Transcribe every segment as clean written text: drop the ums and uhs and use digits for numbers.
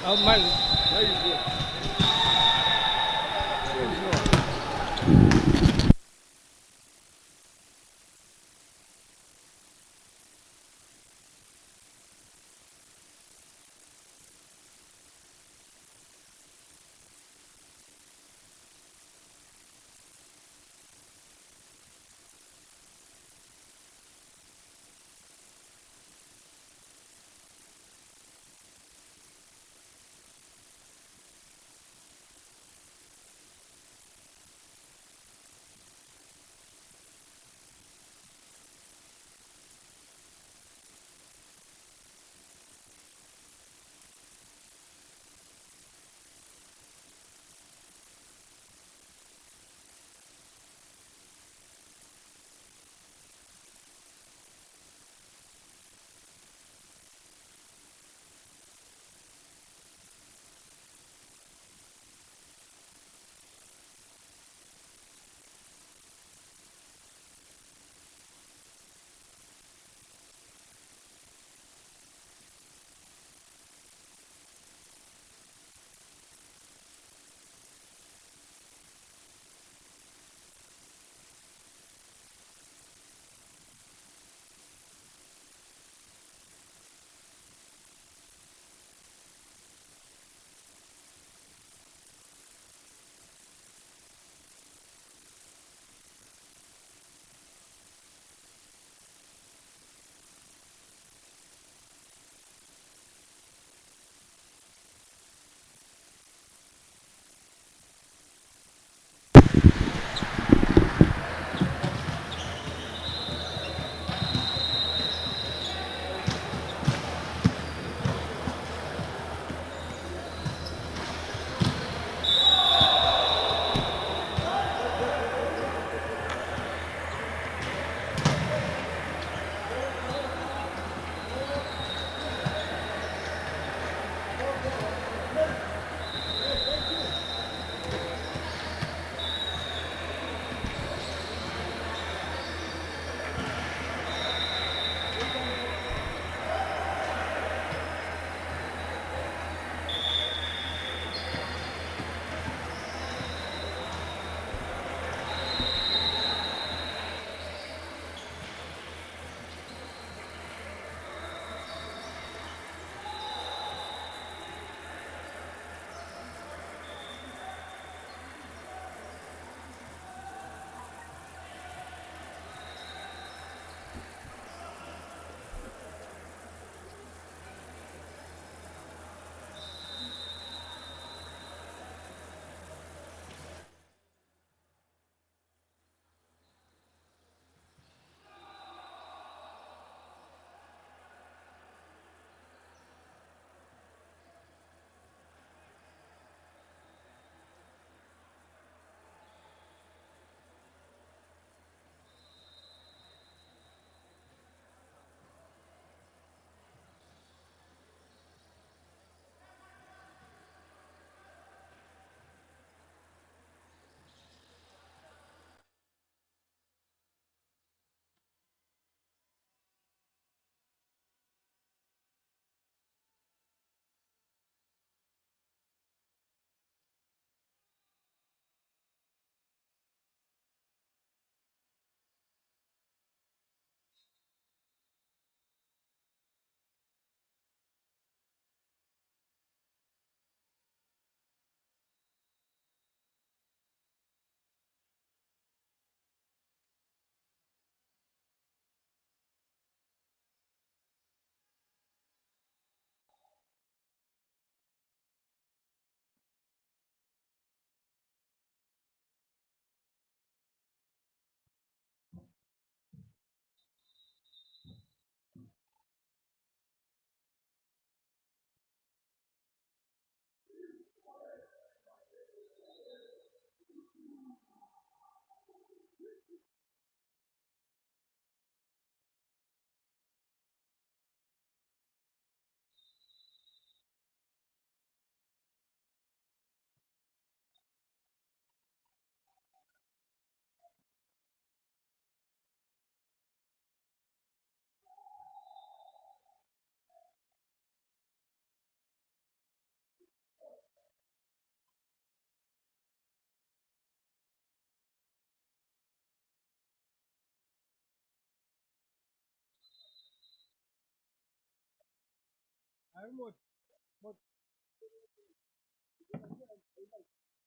Oh, my. There you go.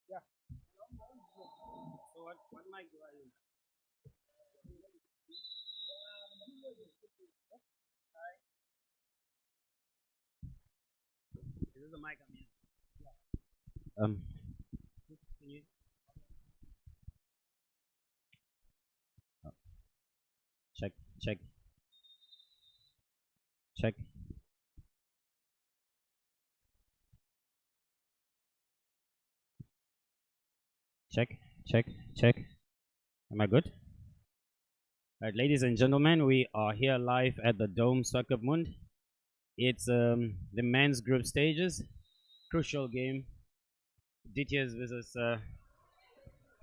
Yeah. So what mic do I use? This is the mic I'm using. Um, can you check, check, check, check, check, check. Am I good? All right, ladies and gentlemen, we are here live at the Dome Soccer Mund. It's the men's group stages, crucial game, DTS versus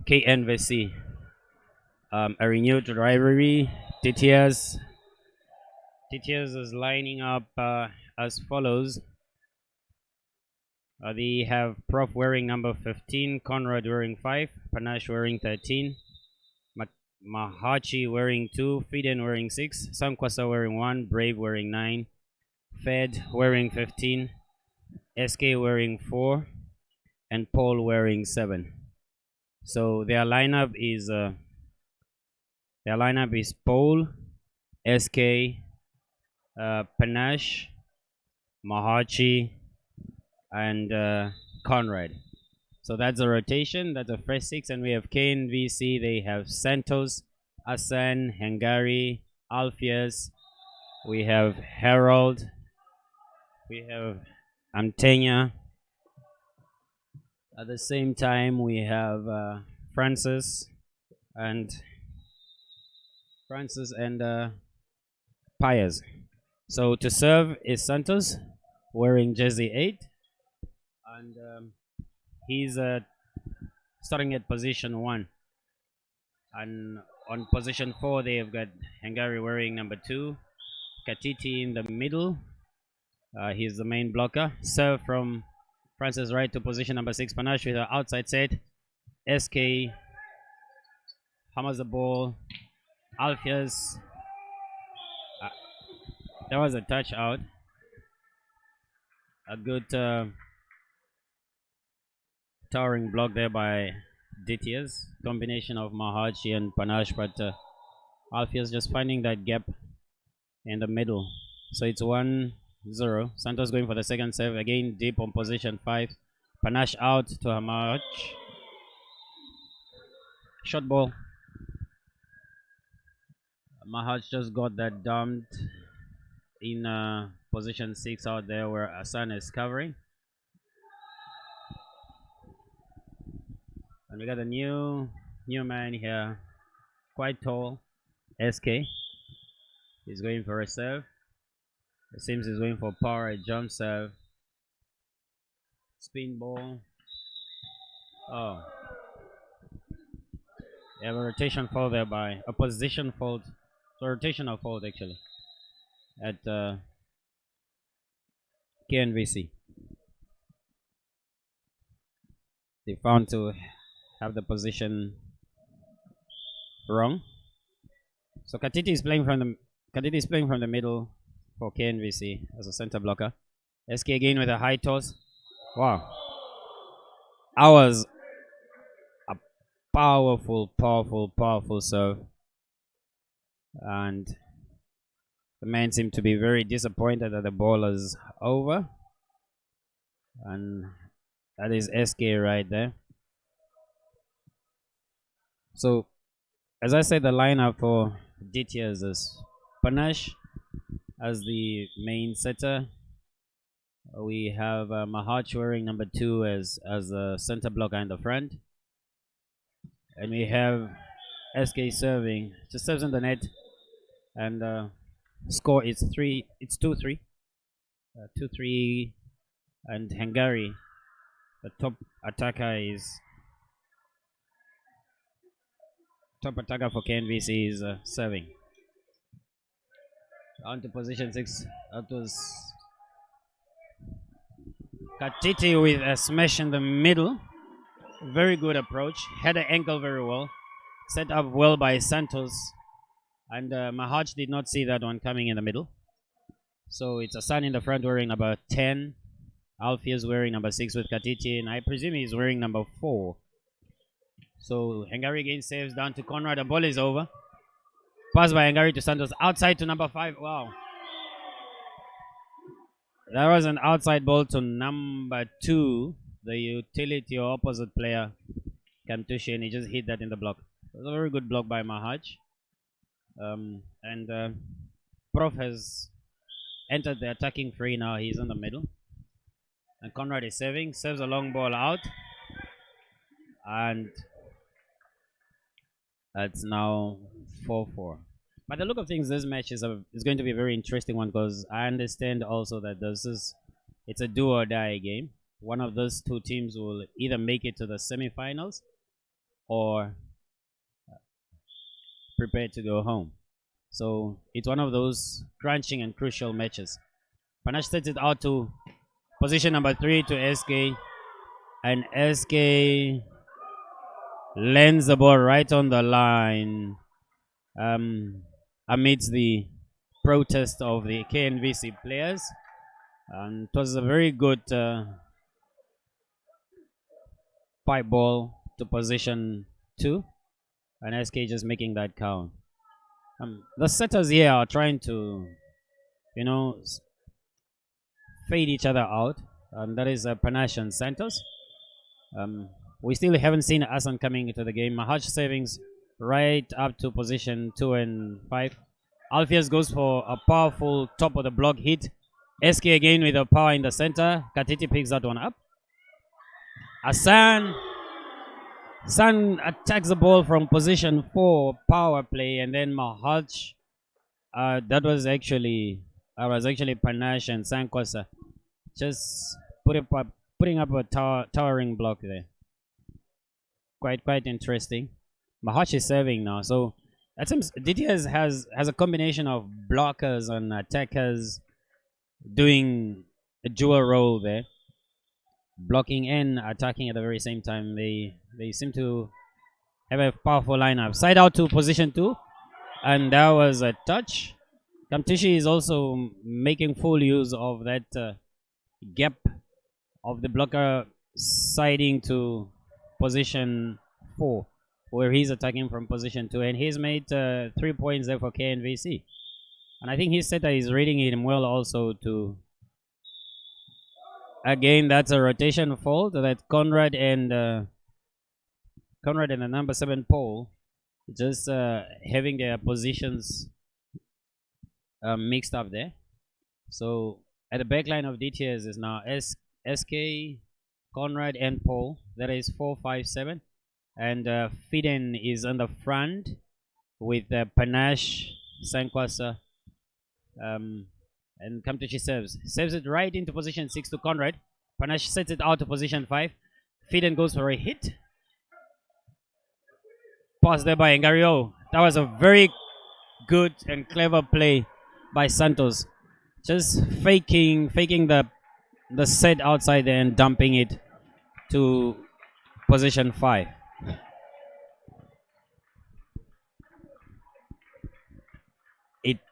KNVC. A renewed rivalry. DTS is lining up as follows. They have Prof wearing number 15, Conrad wearing 5, Panache wearing 13, Mahachi wearing 2, Fiden wearing 6, Sankwasa wearing 1, Brave wearing 9, Fed wearing 15, SK wearing 4, and Paul wearing 7. So their lineup is Paul, SK, Panache, Mahachi, and Conrad. So that's a rotation. That's a fresh 6, and we have KNVC. They have Santos, Asan, Hungary, Alpheus. We have Harold. We have Antenya. At the same time, we have Francis and Piers. So to serve is Santos, wearing jersey 8, and he's starting at position 1. And on position 4, they've got Hungary wearing number 2, Katiti in the middle. He's the main blocker. Serve from Francis right to position number 6, Panache with an outside set. SK hammers the ball. Alpheus. There was a touch out. A good towering block there by DTS. Combination of Mahachi and Panache, but Alpheus just finding that gap in the middle. So it's 1-0. Santos going for the second serve. Again, deep on position 5. Panache out to Hamach. Shot ball. Mahach just got that dumped in position 6 out there where Asan is covering. And we got a new man here, quite tall, SK. He's going for a serve. It seems he's going for power, a jump serve. Spin ball. Oh. They have a rotation fault there by a position fault. So rotational fault actually at KNVC. They found to have the position wrong. So Katiti is playing from the middle for KNVC as a center blocker. SK again with a high toss. Wow. That was a powerful serve. And the men seem to be very disappointed that the ball is over. And that is SK right there. So, as I said, the lineup for DTS is Panache as the main setter. We have Mahach wearing number 2 as a center blocker in the front. And we have SK serving. Just serves in the net. And score is 2-3. 2-3. And Hungary, the top attacker for KNVC is serving. On to position 6. That was Katiti with a smash in the middle. Very good approach. Had the ankle very well. Set up well by Santos. And Mahaj did not see that one coming in the middle. So it's Hassan in the front wearing number 10. Alfie is wearing number 6 with Katiti, and I presume he's wearing number 4. So Hungary again saves down to Conrad. The ball is over. Pass by Hungary to Santos. Outside to number 5. Wow. That was an outside ball to number 2, the utility or opposite player, Kamtushi, and he just hit that in the block. It was a very good block by Mahaj. Prof has entered the attacking free now. He's in the middle. And Conrad is serving. Serves a long ball out. And that's now 4-4. By the look of things, this match is going to be a very interesting one, because I understand also that it's a do or die game. One of those two teams will either make it to the semifinals or prepare to go home. So it's one of those crunching and crucial matches. Panache sets it out to position number 3 to SK, and SK lands the ball right on the line. Amidst the protest of the KNVC players, and it was a very good pipe ball to position 2, and SK just making that count. The setters here are trying to, fade each other out, and that is Panache and Santos. We still haven't seen Asan coming into the game. Mahaj savings right up to position 2 and 5. Alpheus goes for a powerful top of the block hit. SK again with a power in the center. Katiti picks that one up. Hassan attacks the ball from position 4, power play, and then Mahaj. That was actually Panache and Sankosa just putting up a towering block there. Quite interesting. Mahaj is serving now, so that seems DTS has a combination of blockers and attackers doing a dual role there, blocking and attacking at the very same time. They seem to have a powerful lineup. Side out to position 2, and that was a touch. Kamtishi is also making full use of that gap of the blocker siding to position 4, where he's attacking from position 2, and he's made 3 points there for KNVC. And I think his setter is reading him well also to... Again, that's a rotation fault that Conrad and the number 7 Paul just having their positions mixed up there. So at the back line of DTS is now SK, Conrad and Paul. That is 4-5-7. And Fiden is on the front with Panache, Sankwasa, and Kamtushi serves it right into position 6 to Conrad. Panache sets it out to position 5. Fiden goes for a hit. Pass there by Ngario. That was a very good and clever play by Santos. Just faking the set outside there and dumping it to position 5.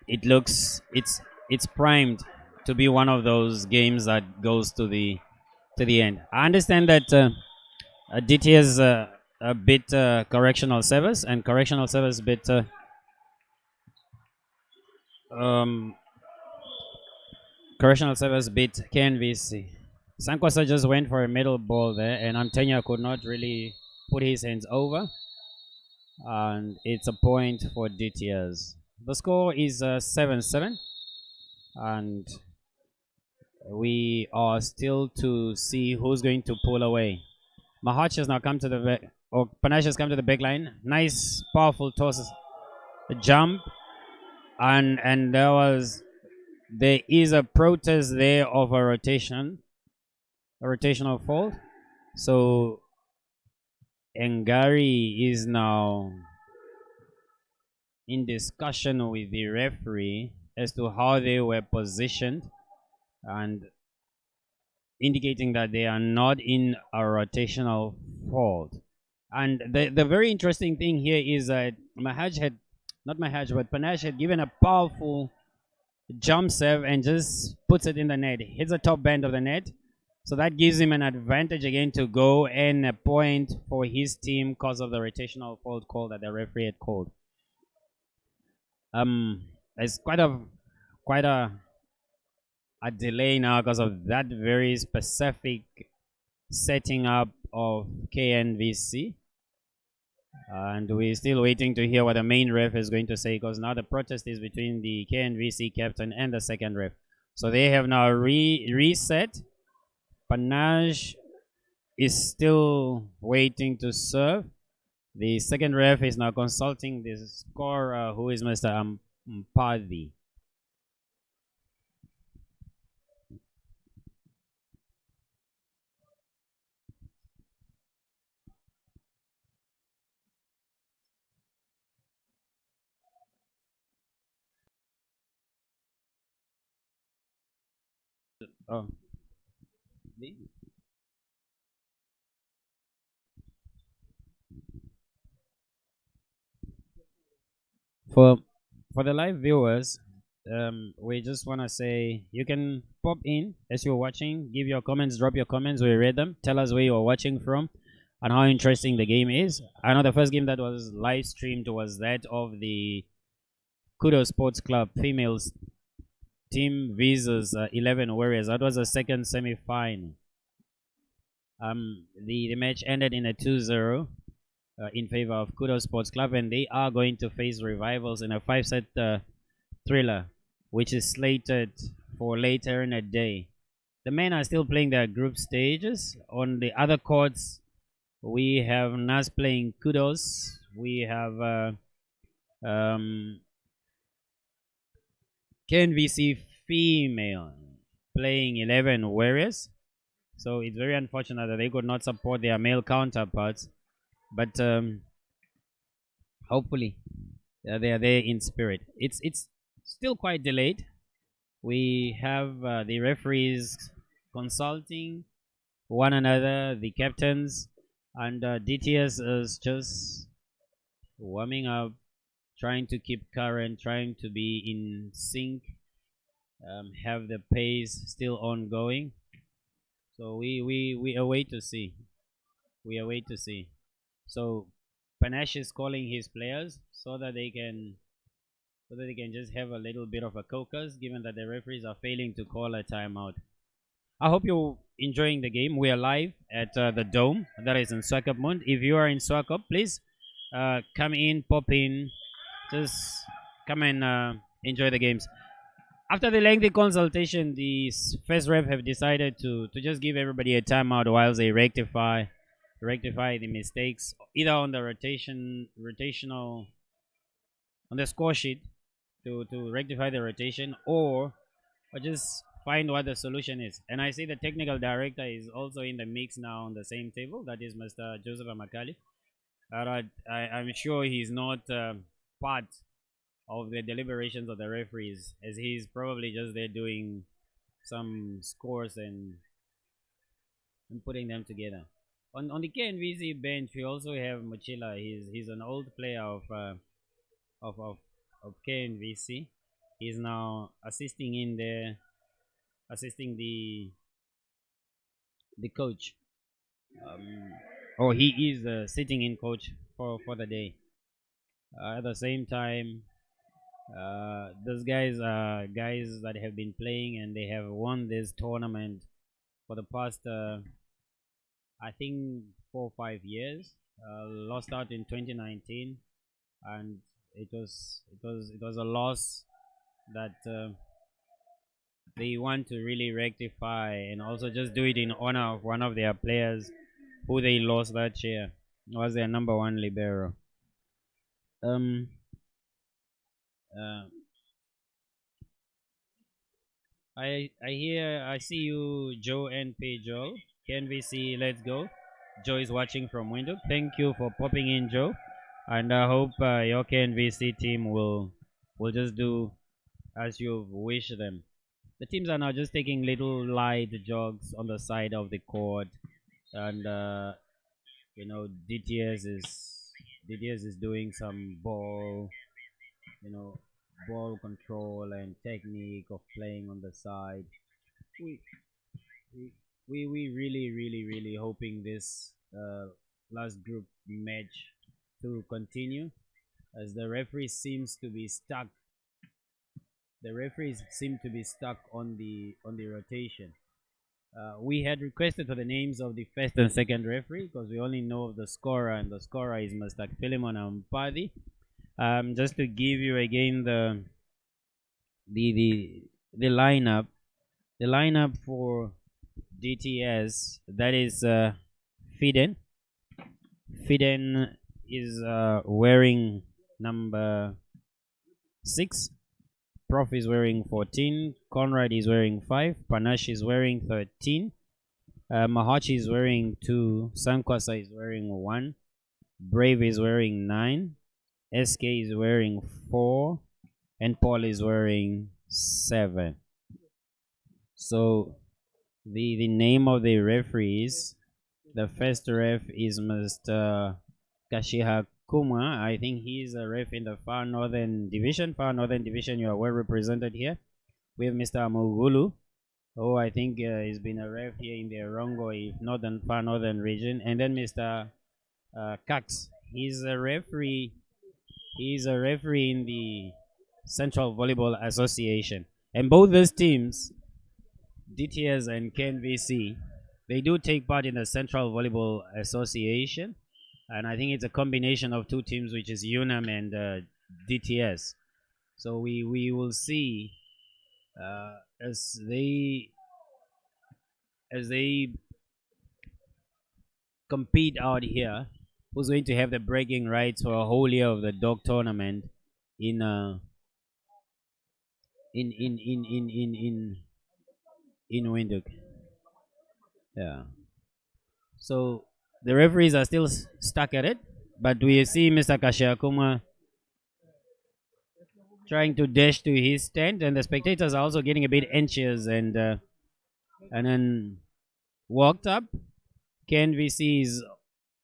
It looks it's primed to be one of those games that goes to the end. I understand that DTS a bit correctional service, and correctional service bit correctional service bit KNVC. Sankwasa just went for a middle ball there, and Antenia could not really put his hands over, and it's a point for DTS. The score is 7-7, and we are still to see who's going to pull away. Mahach has now come to the back, or Panache has come to the back line. Nice, powerful toss, jump, and there is a protest there of a rotational fault. So Ngari is now in discussion with the referee as to how they were positioned, and indicating that they are not in a rotational fault. And the very interesting thing here is that Panache had given a powerful jump serve and just puts it in the net, hits the top band of the net. So that gives him an advantage again to go and a point for his team because of the rotational fault call that the referee had called. It's quite a delay now because of that very specific setting up of KNVC. And we're still waiting to hear what the main ref is going to say because now the protest is between the KNVC captain and the second ref. So they have now reset. Panache is still waiting to serve. The second ref is now consulting the scorer, who is Mr. Mpadi. Oh. For for the live viewers, we just want to say you can pop in as you're watching, give your comments, drop your comments, we read them, tell us where you're watching from and how interesting the game is. I know the first game that was live streamed was that of the Kudo Sports Club females team versus 11 Warriors. That was the second semi-final. The match ended in a 2-0 in favor of Kudo Sports Club, and they are going to face Revivals in a 5-set thriller, which is slated for later in the day. The men are still playing their group stages. On the other courts, we have Nas playing Kudos. We have KNVC female playing 11 Warriors. So it's very unfortunate that they could not support their male counterparts. But hopefully they are there in spirit. It's still quite delayed. We have the referees consulting one another, the captains, and DTS is just warming up, trying to keep current, trying to be in sync, have the pace still ongoing. So we await to see. We await to see. So Panache is calling his players so that they can just have a little bit of a caucus, given that the referees are failing to call a timeout. I hope you're enjoying the game. We are live at the Dome, that is in Swakopmund. If you are in Swakop, please come in, pop in, just come and enjoy the games. After the lengthy consultation, the first ref have decided to just give everybody a timeout while they rectify the mistakes, either on the rotational on the score sheet to rectify the rotation, or just find what the solution is. And I see the technical director is also in the mix now on the same table. That is Mr. Joseph Amakali. I'm sure he's not part of the deliberations of the referees, as he's probably just there doing some scores and putting them together. On the KNVC bench, we also have Mochila. He's an old player of KNVC. He's now assisting in there, assisting the coach. He is sitting in coach for the day. At the same time, those guys are guys that have been playing and they have won this tournament for the past, I think, 4 or 5 years. Lost out in 2019, and it was a loss that they want to really rectify, and also just do it in honor of one of their players who they lost that year. It was their number one libero. Um, uh, I see you, Joe and Joe. KNVC, let's go. Joe is watching from window. Thank you for popping in, Joe, and I hope your KNVC team will just do as you wish them. The teams are now just taking little light jogs on the side of the court, and DTS is doing some ball, you know, ball control and technique of playing on the side. We we we really hoping this last group match to continue, as the referee seems to be stuck. The referees seem to be stuck on the rotation. We had requested for the names of the first and second referee because we only know of the scorer, and the scorer is Mr. Philemon Ampadi. Just to give you again the lineup, the lineup for DTS, that is Fiden. Fiden is wearing number 6. Prof is wearing 14. Conrad is wearing 5. Panache is wearing 13. Mahachi is wearing 2. Sankwasa is wearing 1. Brave is wearing 9. SK is wearing 4. And Paul is wearing 7. So the name of the referees, the first ref is Mr. Kashiha Kuma. I think he's a ref in the Far Northern Division. Far Northern Division, you are well represented here. We have Mr. Amugulu, who I think has been a ref here in the Rongo, Far Northern region. And then Mr. Kax, he's a referee. He's a referee in the Central Volleyball Association. And both these teams, DTS and KNVC, they do take part in the Central Volleyball Association. And I think it's a combination of two teams, which is UNAM and DTS. So we will see as they compete out here, who's going to have the bragging rights for a whole year of the dog tournament in Windhoek. Yeah. So the referees are still stuck at it, but we see Mr. Kashiakuma trying to dash to his tent, and the spectators are also getting a bit anxious and then walked up. KNVC is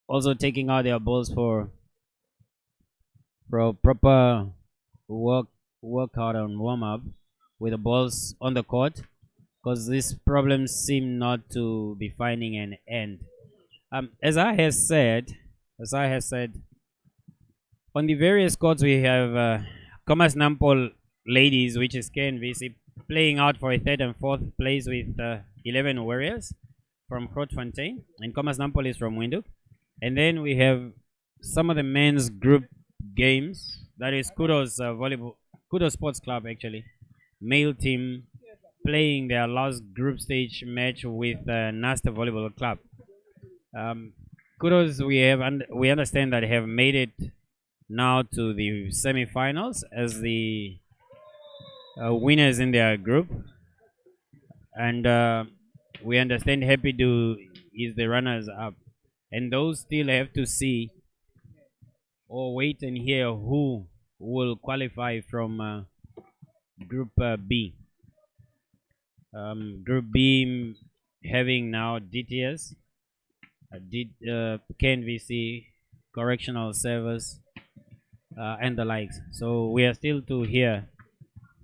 also taking out their balls for proper workout and warm up with the balls on the court, because these problems seem not to be finding an end. As I have said, on the various courts we have Commerce Nampol ladies, which is KNVC, playing out for a third and fourth place with 11 Warriors from Grootfontein, and Commerce Nampol is from Windhoek. And then we have some of the men's group games. That is Kudos Volleyball, Kudos Sports Club actually, male team playing their last group stage match with Nasta Volleyball Club. Kudos, we understand that have made it now to the semi-finals as the winners in their group, and we understand Happy Do is the runners up, and those still have to see or wait and hear who will qualify from Group B. Group B having now DTS, KNVC, Correctional Service, and the likes. So we are still to hear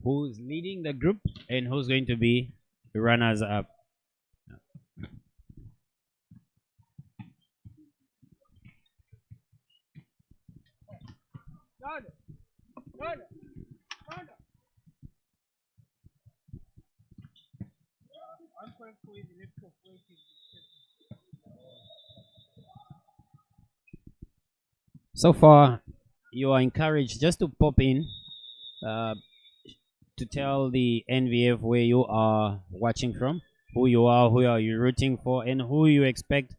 who's leading the group and who's going to be the runners up. So far, you are encouraged just to pop in to tell the NVF where you are watching from, who you are you rooting for, and who you expect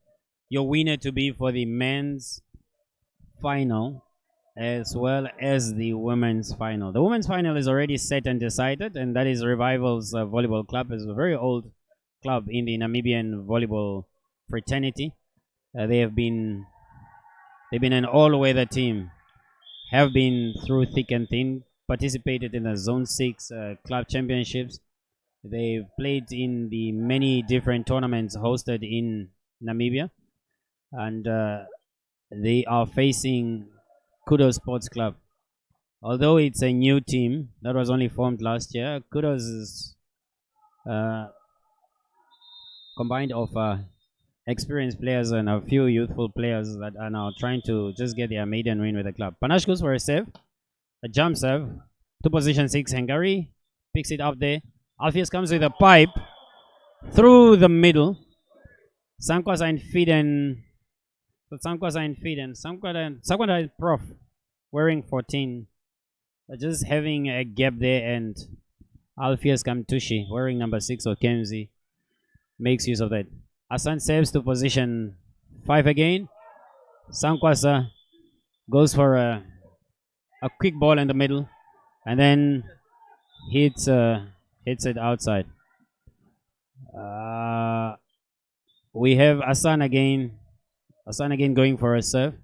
your winner to be for the men's final as well as the women's final. The women's final is already set and decided, and that is Revival's Volleyball Club. It's a very old club in the Namibian volleyball fraternity. They've been an all-weather team, have been through thick and thin, participated in the Zone 6 club championships. They've played in the many different tournaments hosted in Namibia, and they are facing Kudos Sports Club although it's a new team that was only formed last year, Kudos is combined of experienced players and a few youthful players that are now trying to just get their maiden win with the club. Panache goes for a serve, a jump serve, to position 6. Hungary picks it up there. Alpheus comes with a pipe through the middle. Sankwasa and Fiden. Sankwasa and Fiden. Sankwasa and Prof wearing 14. Just having a gap there, and Alpheus Kamtushi wearing number 6 or KNVC makes use of that. Hassan saves to position 5 again. Sankwasa goes for a quick ball in the middle and then hits it outside. We have Hassan again. Hassan again going for a serve.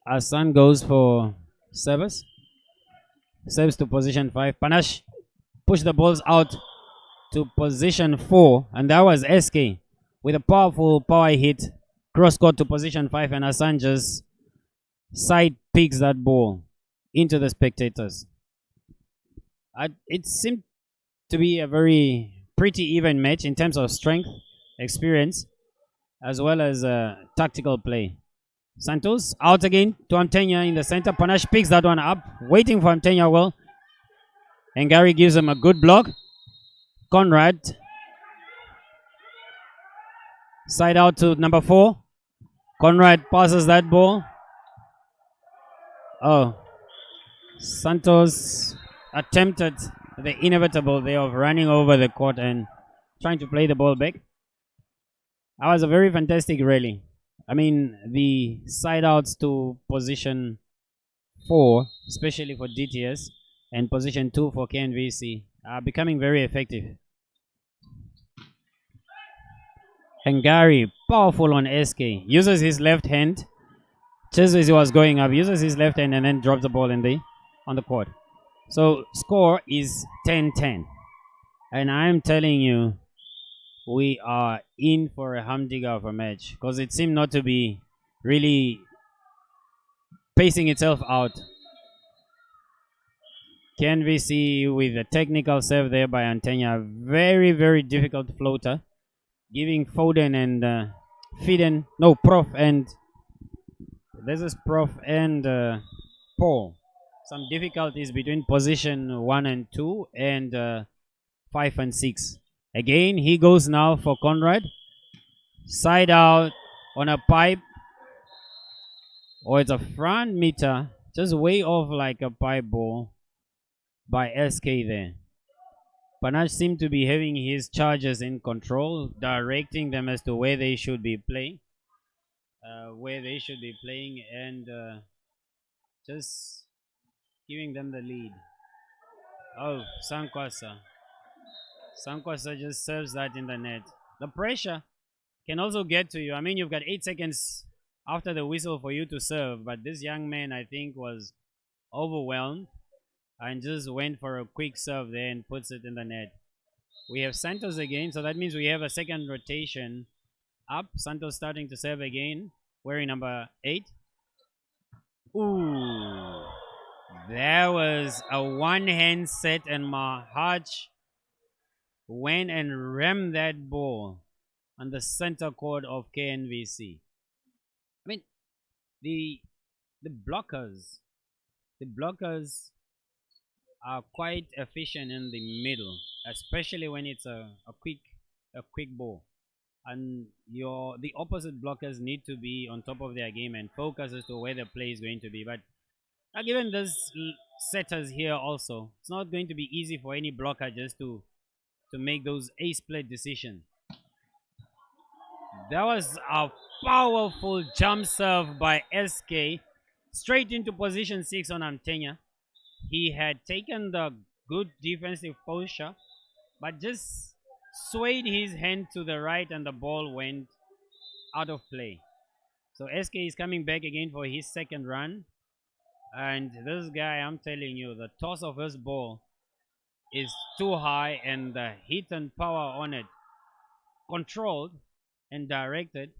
Hassan goes for service. Serves to position 5. Panache push the balls out to position 4, and that was SK with a powerful power hit, cross court to position 5, and Hassan just side picks that ball into the spectators. It seemed to be a very pretty even match in terms of strength, experience, as well as tactical play. Santos out again to Amtenya in the center. Panache picks that one up, waiting for Amtenya well. And Gary gives him a good block. Conrad. Side out to number 4. Conrad passes that ball. Oh. Santos attempted the inevitable there of running over the court and trying to play the ball back. That was a very fantastic rally. I mean, the side outs to position 4, especially for DTS, and position 2 for KNVC, are becoming very effective. Hungary, powerful on SK, uses his left hand, just as he was going up, uses his left hand and then drops the ball on the court. So score is 10-10. And I'm telling you, we are in for a humdinger of a match, because it seemed not to be really pacing itself out. KNVC with a technical serve there by Antenya. Very, very difficult floater. Giving Foden and Fiden, no, Prof and, this is Prof and Paul. Some difficulties between position 1 and 2 and 5 and 6. Again, he goes now for Conrad. Side out on a pipe. Or it's a front meter. Just way off like a pipe ball by SK there. Panache seemed to be having his charges in control, directing them as to where they should be playing. And just giving them the lead. Oh, Sankwasa. Sankwasa just serves that in the net. The pressure can also get to you. I mean, you've got 8 seconds after the whistle for you to serve, but this young man, I think, was overwhelmed and just went for a quick serve there and puts it in the net. We have Santos again, so that means we have a second rotation up. Santos starting to serve again, wearing number 8. Ooh, there was a one-hand set, and Mahaj went and rammed that ball on the center court of KNVC. I mean, the blockers are quite efficient in the middle, especially when it's a quick ball, and the opposite blockers need to be on top of their game and focus as to where the play is going to be. But given those setters here also, it's not going to be easy for any blocker just to make those split decisions. That was a powerful jump serve by SK, straight into position 6 on Amtenya. He had taken the good defensive posture, but just swayed his hand to the right and the ball went out of play. So SK is coming back again for his second run. And this guy, I'm telling you, the toss of his ball is too high, and the hit and power on it, controlled and directed.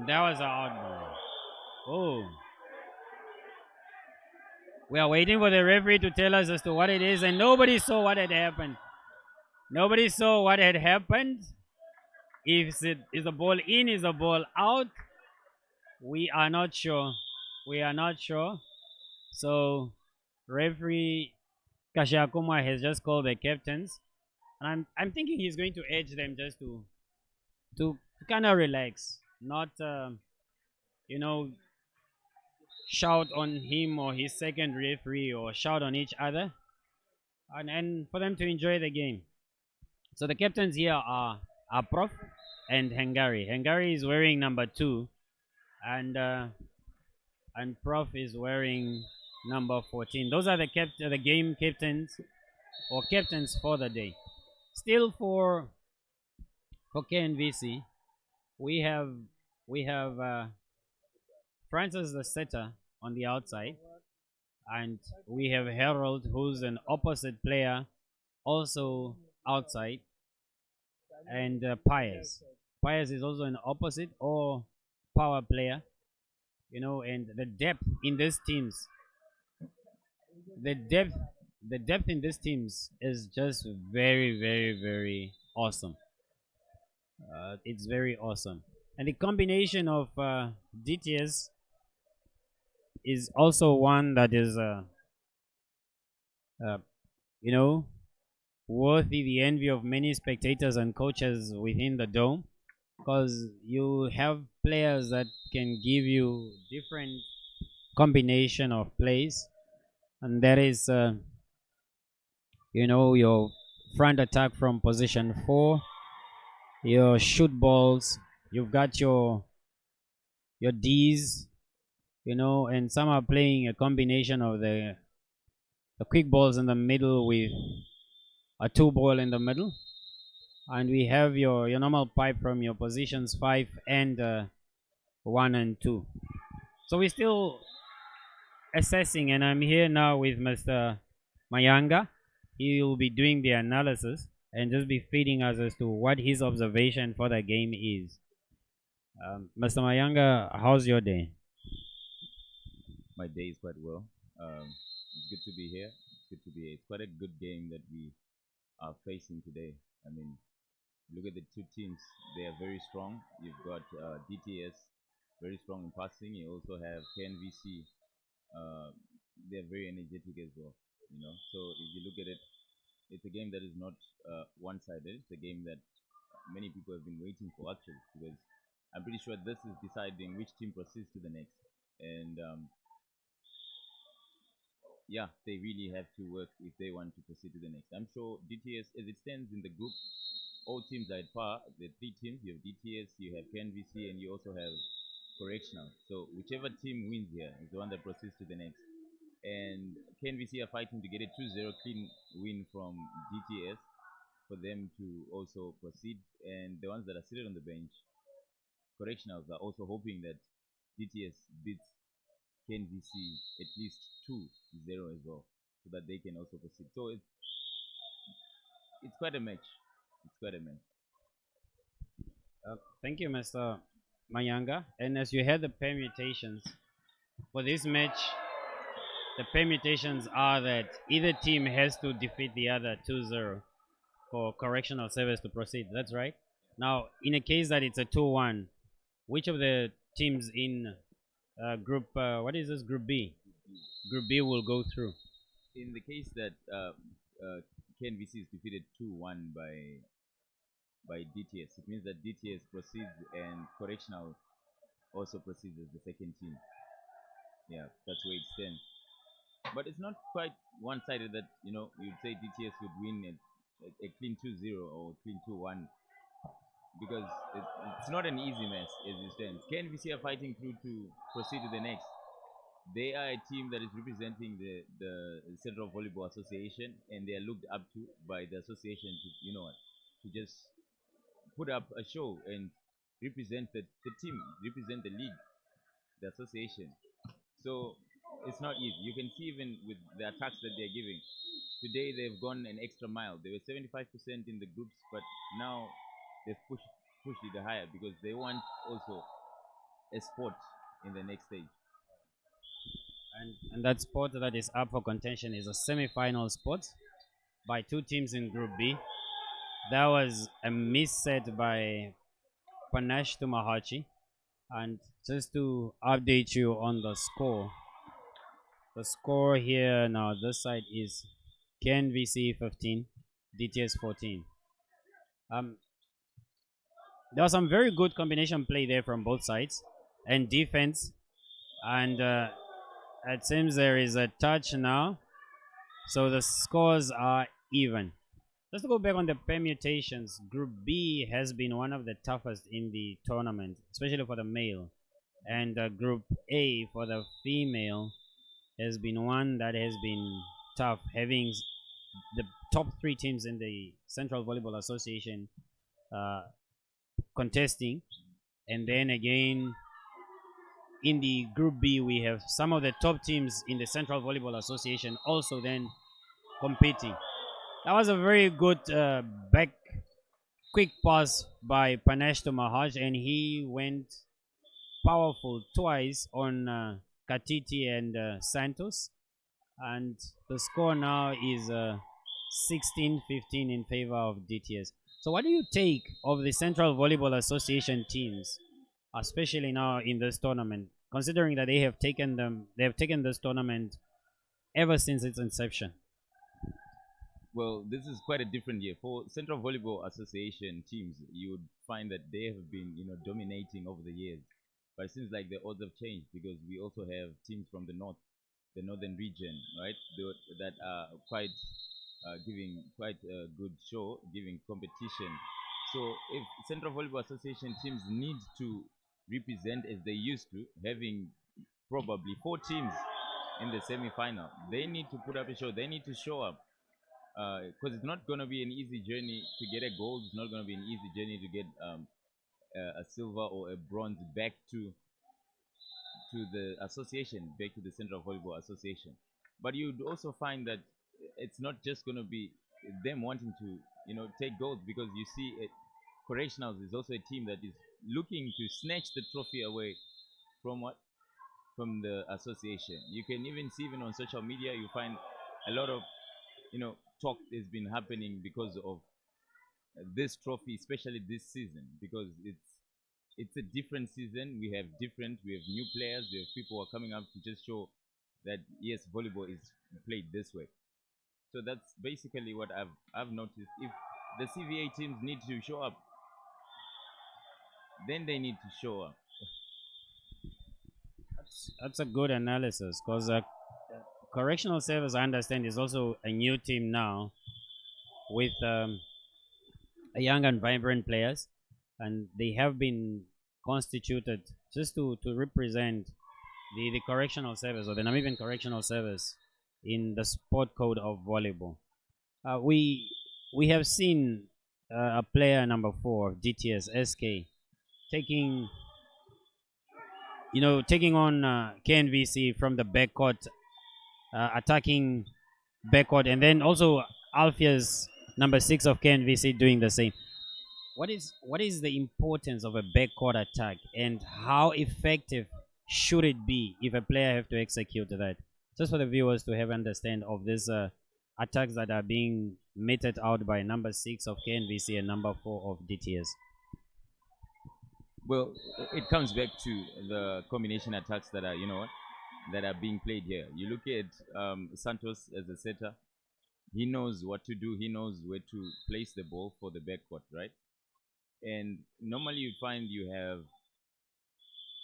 That was an out ball. Oh, we are waiting for the referee to tell us as to what it is, and nobody saw what had happened. Nobody saw what had happened. If it is a ball in, is a ball out? We are not sure. We are not sure. So, referee Kashakuma has just called the captains, and I'm thinking he's going to edge them just to kind of relax, not you know shout on him or his second referee or shout on each other, and for them to enjoy the game. So the captains here are Prof and Hungary. Hungary is wearing number 2, and Prof is wearing number 14. Those are the game captains or captains for the day. Still for KNVC, we have Francis the setter on the outside, and we have Harold, who's an opposite player, also outside, and Pius. Pius is also an opposite or power player, and the depth in these teams, the depth, the depth in these teams is just very, very, very awesome. It's very awesome, and the combination of DTS is also one that is, uh, you know, worthy the envy of many spectators and coaches within the dome, because you have players that can give you different combination of plays, and that is, your front attack from position 4, your shoot balls, you've got your D's, and some are playing a combination of the quick balls in the middle with a 2 ball in the middle, and we have your normal pipe from your positions 5 and 1 and 2. So we're still assessing, and I'm here now with Mr. Mayanga. He will be doing the analysis and just be feeding us as to what his observation for the game is. Mr. Mayanga, how's your day? My day is quite well. It's good to be here. It's good to be here. It's quite a good game that we are facing today. I mean, look at the two teams. They are very strong. You've got DTS, very strong in passing. You also have KNVC. They're very energetic as well. So if you look at it, it's a game that is not one-sided. It's a game that many people have been waiting for actually, because I'm pretty sure this is deciding which team proceeds to the next. And yeah, they really have to work if they want to proceed to the next. I'm sure DTS, as it stands in the group, all teams are at par. The 3 teams, you have DTS, you have KNVC, and you also have Correctional. So whichever team wins here is the one that proceeds to the next. And KNVC are fighting to get a 2-0 clean win from DTS for them to also proceed. And the ones that are seated on the bench, Correctionals, are also hoping that DTS beats KNVC at least 2-0 as well, so that they can also proceed. So it's quite a match. It's quite a match. Thank you, Mr. Mayanga. And as you heard the permutations for this match, the permutations are that either team has to defeat the other 2-0 for correctional service to proceed. That's right. Now, in a case that it's a 2-1, which of the teams in group, what is this, Group B? Group B will go through. In the case that KNVC is defeated 2-1 by DTS, it means that DTS proceeds and Correctional also proceeds as the second team. Yeah, that's where it stands. But it's not quite one-sided that you'd say DTS would win a clean 2-0 or clean 2-1, because it's not an easy match as it stands. KNVC are fighting through to proceed to the next. They are a team that is representing the Central Volleyball Association, and they are looked up to by the association to just put up a show and represent the team, represent the league, the association. So it's not easy. You can see even with the attacks that they're giving. Today they've gone an extra mile. They were 75% in the groups, but now they've pushed it higher because they want also a sport in the next stage. And that spot that is up for contention is a semi-final spot by two teams in Group B. That was a miss set by Panache to Mahachi. And just to update you on the score here now, this side is KNVC 15, DTS 14. There was some very good combination play there from both sides and defense. And it seems there is a touch now. So the scores are even. Just to go back on the permutations, Group B has been one of the toughest in the tournament, especially for the male. And Group A for the female has been one that has been tough, having the top three teams in the Central Volleyball Association contesting. And then again, in the Group B, we have some of the top teams in the Central Volleyball Association also then competing. That was a very good back quick pass by Panesh to Mahaj, and he went powerful twice on Katiti and Santos. And the score now is 16-15 in favor of DTS. So what do you take of the Central Volleyball Association teams, especially now in this tournament, considering that they have taken this tournament ever since its inception? Well, this is quite a different year for Central Volleyball Association teams. You would find that they have been, dominating over the years. But it seems like the odds have changed because we also have teams from the north, the northern region, right? That are quite giving quite a good show, giving competition. So if Central Volleyball Association teams need to represent as they used to, having probably 4 teams in the semi-final, they need to put up a show. They need to show up because it's not going to be an easy journey to get a gold. It's not going to be an easy journey to get a silver or a bronze back to the association, back to the Central Volleyball Association. But you'd also find that it's not just going to be them wanting to, take gold, because you see Correctionals is also a team that is looking to snatch the trophy away from from the association. You can even see, even on social media, you find a lot of talk has been happening because of this trophy, especially this season, because it's a different season. We have new players, we have people who are coming up to just show that yes, volleyball is played this way. So that's basically what I've noticed. If the CVA teams need to show up, then they need to show up. That's a good analysis, because Correctional Service, I understand, is also a new team now with young and vibrant players, and they have been constituted just to represent the Correctional Service, or the Namibian Correctional Service, in the sport code of volleyball. We have seen a player number 4 of DTS SK taking on KNVC from the backcourt, attacking backcourt, and then also Alfia's number 6 of KNVC doing the same. What is the importance of a backcourt attack, and how effective should it be if a player have to execute that? Just for the viewers to have understand of these attacks that are being meted out by number 6 of KNVC and number 4 of DTS. Well, it comes back to the combination attacks that are, that are being played here. You look at Santos as a setter. He knows what to do. He knows where to place the ball for the backcourt, right? And normally you find you have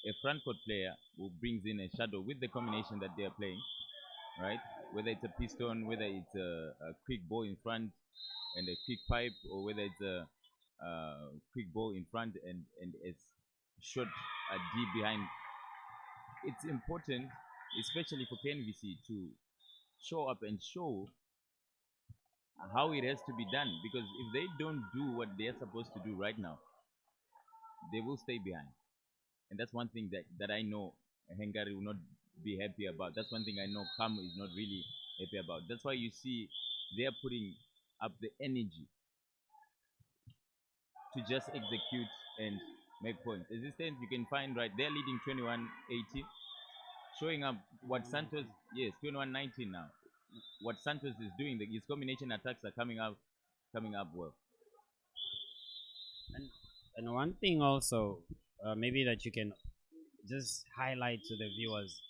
a frontcourt player who brings in a shadow with the combination that they are playing, right? Whether it's a piston, whether it's a quick ball in front and a quick pipe, or whether it's a quick ball in front and it's short deep behind. It's important, especially for KNVC, to show up and show how it has to be done, because if they don't do what they are supposed to do right now, they will stay behind. And that's one thing that I know Hengari will not be happy about. That's one thing I know Kamu is not really happy about. That's why you see they're putting up the energy to just execute and make points. As it stands, you can find right there leading 21-18, showing up what Santos, yes, 21-19 now. What Santos is doing, his combination attacks are coming up well. And one thing also, maybe that you can just highlight to the viewers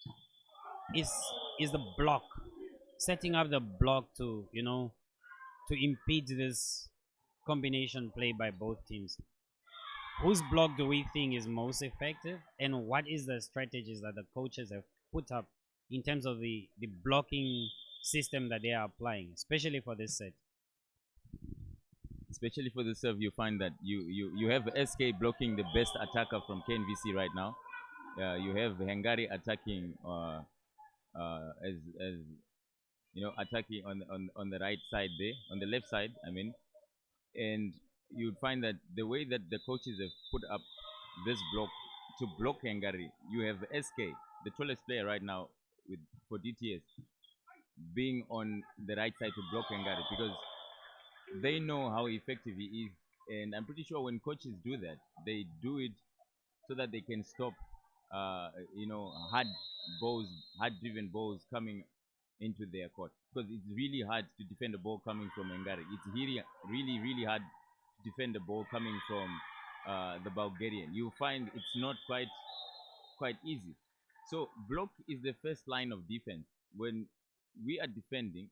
is the block, setting up the block to to impede this combination play by both teams. Whose block do we think is most effective, and what is the strategies that the coaches have put up in terms of the blocking system that they are applying, especially for this set? Especially for the serve, you find that you have SK blocking the best attacker from KNVC right now. You have Hengari attacking as attacking on the right side there, on the left side, I mean, and you'd find that the way that the coaches have put up this block to block Hengari, you have SK, the tallest player right now for DTS, being on the right side to block Hengari because they know how effective he is, and I'm pretty sure when coaches do that, they do it so that they can stop, hard-driven balls coming into their court because it's really hard to defend a ball coming from Hengari. It's really, really, really hard to defend a ball coming from the Bulgarian. You find it's not quite easy. So block is the first line of defense. When we are defending,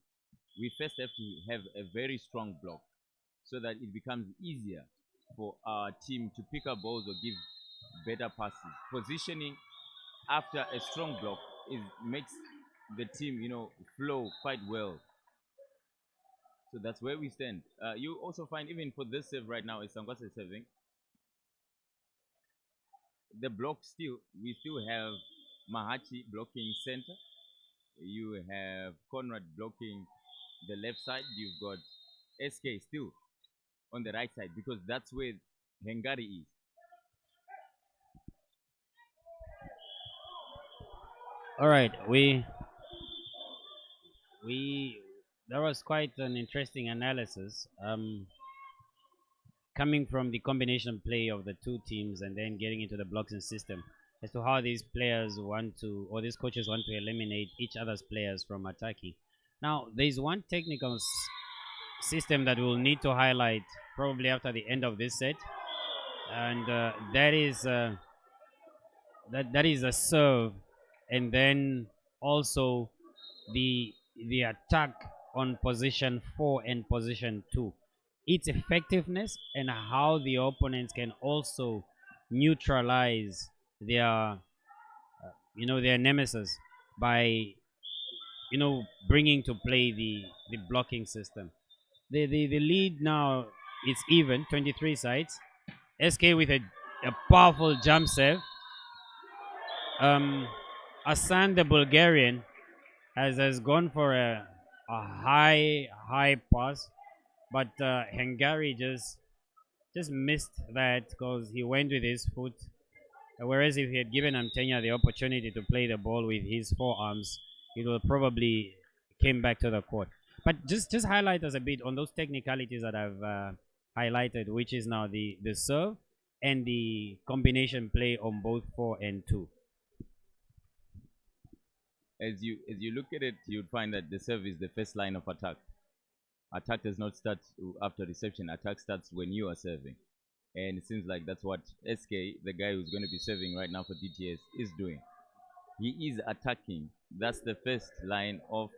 we first have to have a very strong block so that it becomes easier for our team to pick up balls or give better passes. Positioning after a strong block makes the team, flow quite well. So that's where we stand. You also find even for this serve right now, is Sangwasa serving. The block we still have Mahachi blocking center. You have Conrad blocking the left side. You've got SK still on the right side because that's where Hengari is. All right, there was quite an interesting analysis coming from the combination play of the two teams and then getting into the blocking system as to how these players want to, or these coaches want to eliminate each other's players from attacking. Now, there's one technical system that we'll need to highlight probably after the end of this set, and that is a serve, and then also the attack on position 4 and position 2, its effectiveness and how the opponents can also neutralize their their nemesis by bringing to play the blocking system. The lead now is even 23 sides. SK with a powerful jump serve. Asan the Bulgarian has gone for a high pass, but Hengari just missed that because he went with his foot. Whereas if he had given Amtenya the opportunity to play the ball with his forearms, it will probably came back to the court. But just highlight us a bit on those technicalities that I've highlighted, which is now the serve and the combination play on both 4 and 2. As you look at it, you'd find that the serve is the first line of attack. Attack does not start after reception. Attack starts when you are serving. And it seems like that's what SK, the guy who's going to be serving right now for DTS, is doing. He is attacking. That's the first line of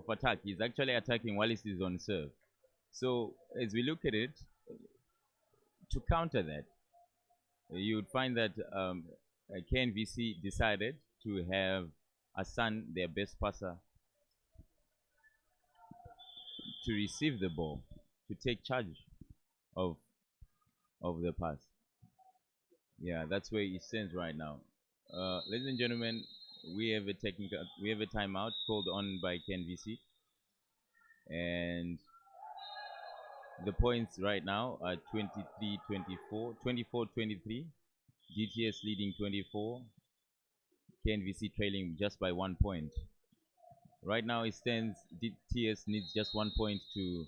attack. He's actually attacking while he's on serve. So as we look at it, to counter that, you would find that KNVC decided to have Asan, their best passer, to receive the ball, to take charge of the pass. Yeah, that's where he stands right now. Ladies and gentlemen, we have a timeout called on by KNVC, and the points right now are 23-24, 24-23. DTS leading 24. KNVC trailing just by 1 point. Right now it stands, DTS needs just 1 point to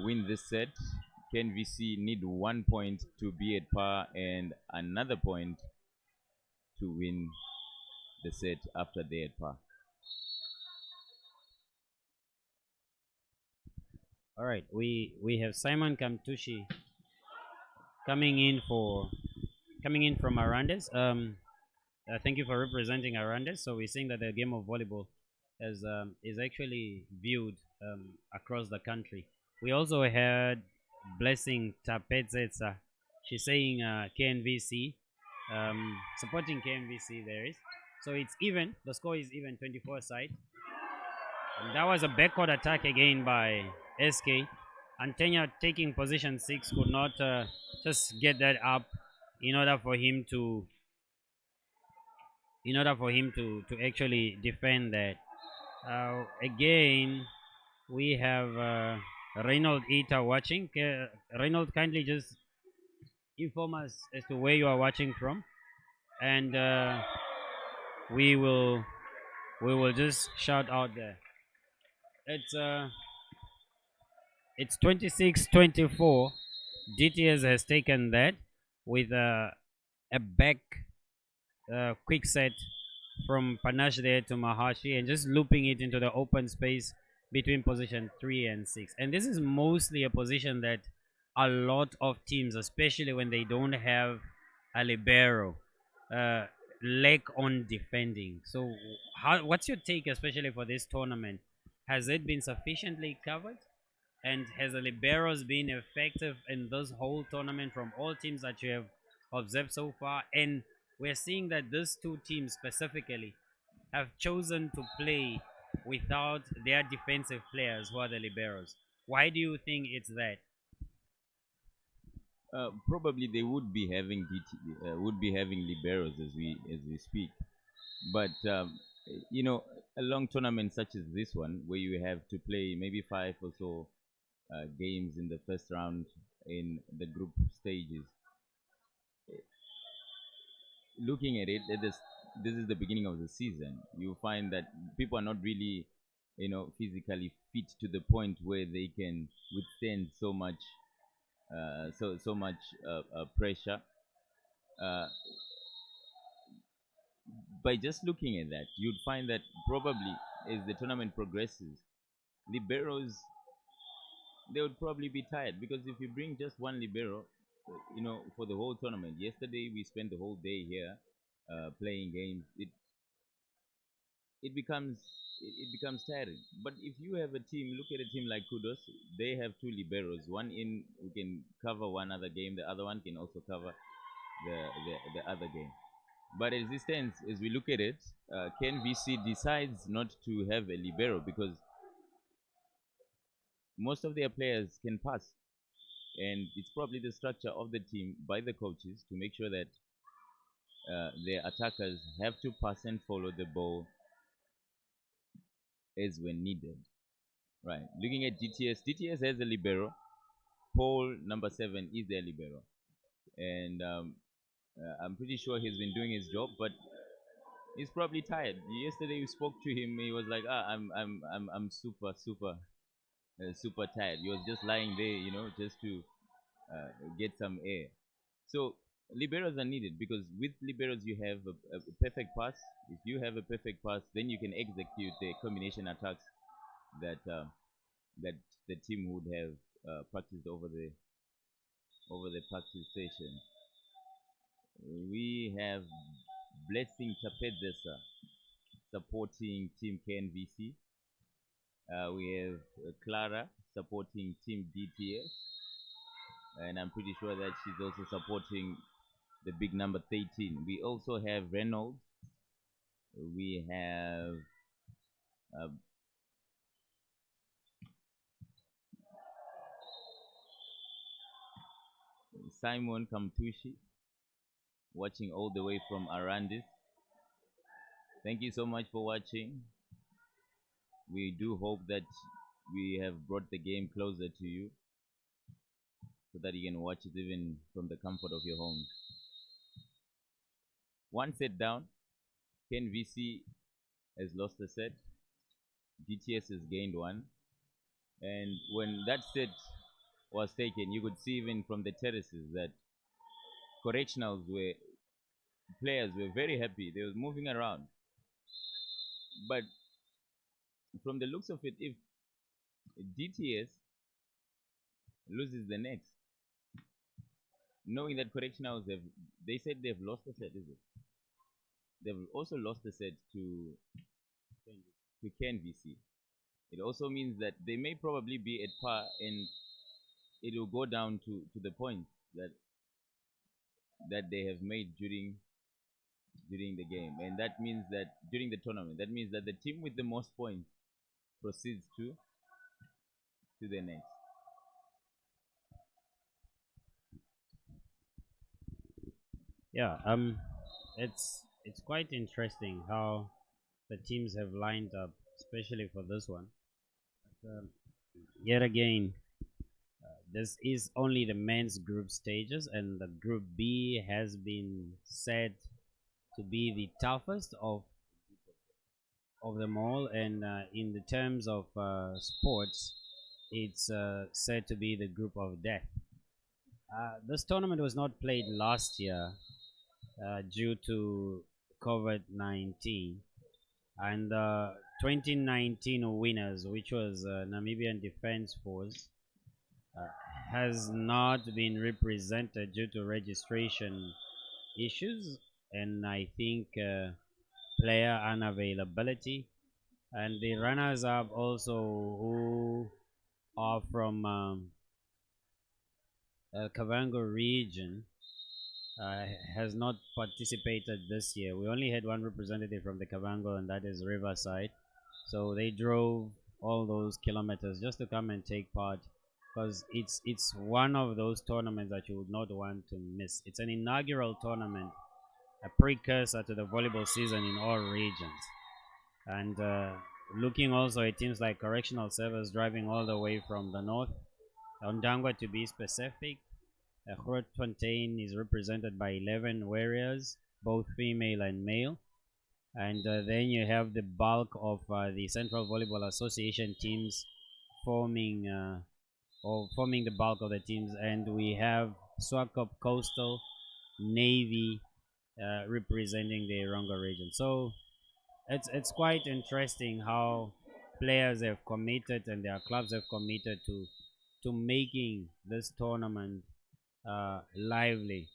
win this set, KNVC need 1 point to be at par and another point to win the set after they're at par. All right, we have Simon Kamtushi coming in from Arandes. Thank you for representing Arandes. So we're seeing that the game of volleyball is actually viewed across the country. We also had Blessing Tapetzetsa. She's saying KNVC, supporting KNVC. There is. So it's even. The score is even, 24 side. And that was a backward attack again by SK. Antenya taking position 6 could not just get that up in order for him to actually defend that. Again, we have Reynold Ita watching. Reynold, kindly just inform us as to where you are watching from, and we will just shout out there. It's 26-24. DTS has taken that with a back quick set from Panache there to Mahashi and just looping it into the open space between position 3 and 6. And this is mostly a position that a lot of teams, especially when they don't have a libero, lack on defending. So what's your take, especially for this tournament? Has it been sufficiently covered? And has the liberos been effective in this whole tournament from all teams that you have observed so far? And we're seeing that these two teams specifically have chosen to play without their defensive players who are the liberos. Why do you think it's that? Probably they would be having liberos as we speak, but a long tournament such as this one, where you have to play maybe 5 or so games in the first round in the group stages. Looking at it, this is the beginning of the season. You find that people are not really, physically fit to the point where they can withstand so much pressure. By just looking at that, you'd find that probably as the tournament progresses, liberos, they would probably be tired, because if you bring just one libero, for the whole tournament. Yesterday we spent the whole day here playing games. It becomes tiring. But if you have a team, look at a team like Kudos. They have 2 liberos. One who can cover one other game. The other one can also cover the other game. But as it stands, as we look at it, KNVC decides not to have a libero because most of their players can pass, and it's probably the structure of the team by the coaches to make sure that their attackers have to pass and follow the ball as when needed. Right. Looking at DTS has a libero. Paul, number 7, is their libero, and I'm pretty sure he's been doing his job, but he's probably tired. Yesterday we spoke to him. He was like, I'm super tired. He was just lying there, just to get some air. So liberos are needed, because with liberos you have a perfect pass. If you have a perfect pass, then you can execute the combination attacks that the team would have practiced over the practice session. We have Blessing Tapedzesa supporting Team KNVC. We have Clara supporting Team DTS, and I'm pretty sure that she's also supporting the big number 13. We also have Reynolds. We have Simon Kamtushi watching all the way from Arandis. Thank you so much for watching. We do hope that we have brought the game closer to you so that you can watch it even from the comfort of your home. One set down, KNVC has lost a set, DTS has gained one, and when that set was taken, you could see even from the terraces that players were very happy. They were moving around. But from the looks of it, if DTS loses the next, knowing that correctionals they said they've lost a set, is it? They've also lost a set to KNVC. It also means that they may probably be at par, and it will go down to the points that they have made during the game, and that means that during the tournament, that means that the team with the most points proceeds to the next. Yeah, it's quite interesting how the teams have lined up, especially for this one. Um, Yet again, this is only the men's group stages, and the group B has been said to be the toughest of them all. And in the terms of sports, it's said to be the group of death. This tournament was not played last year due to COVID-19, and the 2019 winners, which was Namibian Defense Force, uh, has not been represented due to registration issues, and I think player unavailability. And the runners-up also, who are from Kavango region, uh, has not participated this year. We only had one representative from the Kavango, and that is Riverside. So they drove all those kilometers just to come and take part, because it's one of those tournaments that you would not want to miss. It's an inaugural tournament, a precursor to the volleyball season in all regions. And looking also at teams like Correctional Service driving all the way from the north, Ondangwa to be specific. Grootfontein is represented by 11 warriors, both female and male. And then you have the bulk of the Central Volleyball Association teams forming forming the bulk of the teams, and we have Swakop Coastal, Navy representing the Rongo region. So it's quite interesting how players have committed and their clubs have committed to making this tournament lively.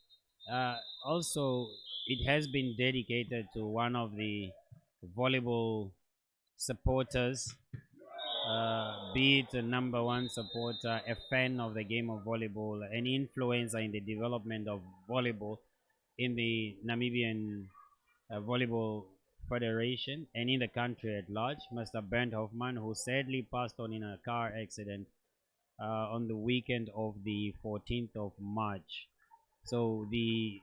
Also, it has been dedicated to one of the volleyball supporters, be it a number one supporter, a fan of the game of volleyball, an influencer in the development of volleyball in the Namibian Volleyball Federation and in the country at large, Mr. Bernd Hoffman, who sadly passed on in a car accident on the weekend of the 14th of March. So the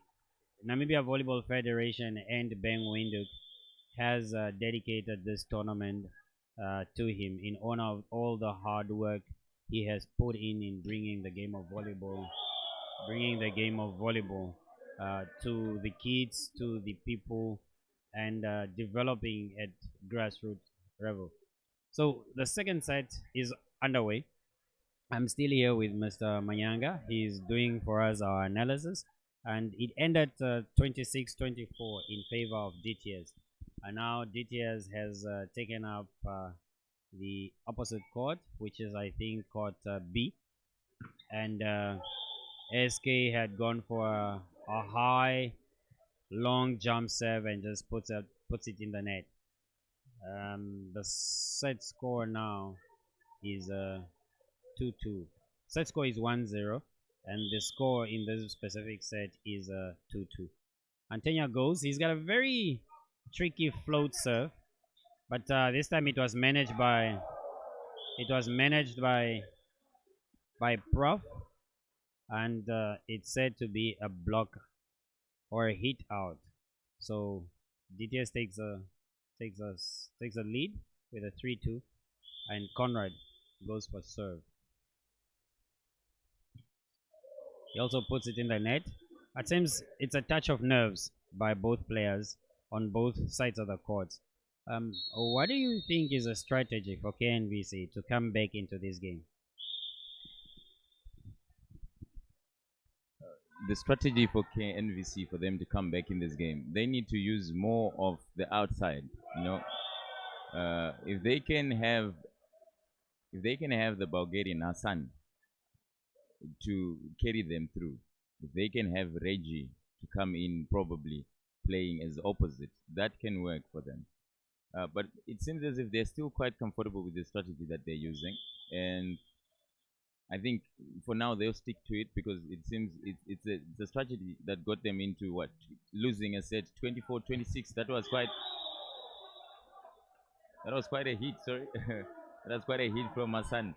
Namibia Volleyball Federation and Ben Windhoek has dedicated this tournament to him in honor of all the hard work he has put in bringing the game of volleyball to the kids, to the people, and developing at grassroots level. So the second set is underway. I'm still here with Mr. Manyanga. He's doing for us our analysis, and it ended 26-24 in favor of DTS. And now DTS has taken up the opposite court, which is I think court B, and SK had gone for a high, long jump serve and just puts it in the net. The set score now is 2-2. Set score is 1-0, and the score in this specific set is 2-2. Antenya goes. He's got a very tricky float serve, but this time it was managed by Prof, and it's said to be a block or a hit out. So DTS takes a lead with a 3-2, and Conrad goes for serve. He also puts it in the net. It seems it's a touch of nerves by both players on both sides of the court. What do you think is a strategy for KNVC to come back into this game? the strategy for KNVC for them to come back in this game, they need to use more of the outside. You know, if they can have the Bulgarian Hassan to carry them through, if they can have Reggie to come in, probably playing as opposite, that can work for them. But it seems as if they're still quite comfortable with the strategy that they're using, and I think for now they'll stick to it because it seems it's a strategy that got them into what, losing a set 24-26. That was quite a hit. Sorry, that was quite a hit from Hassan,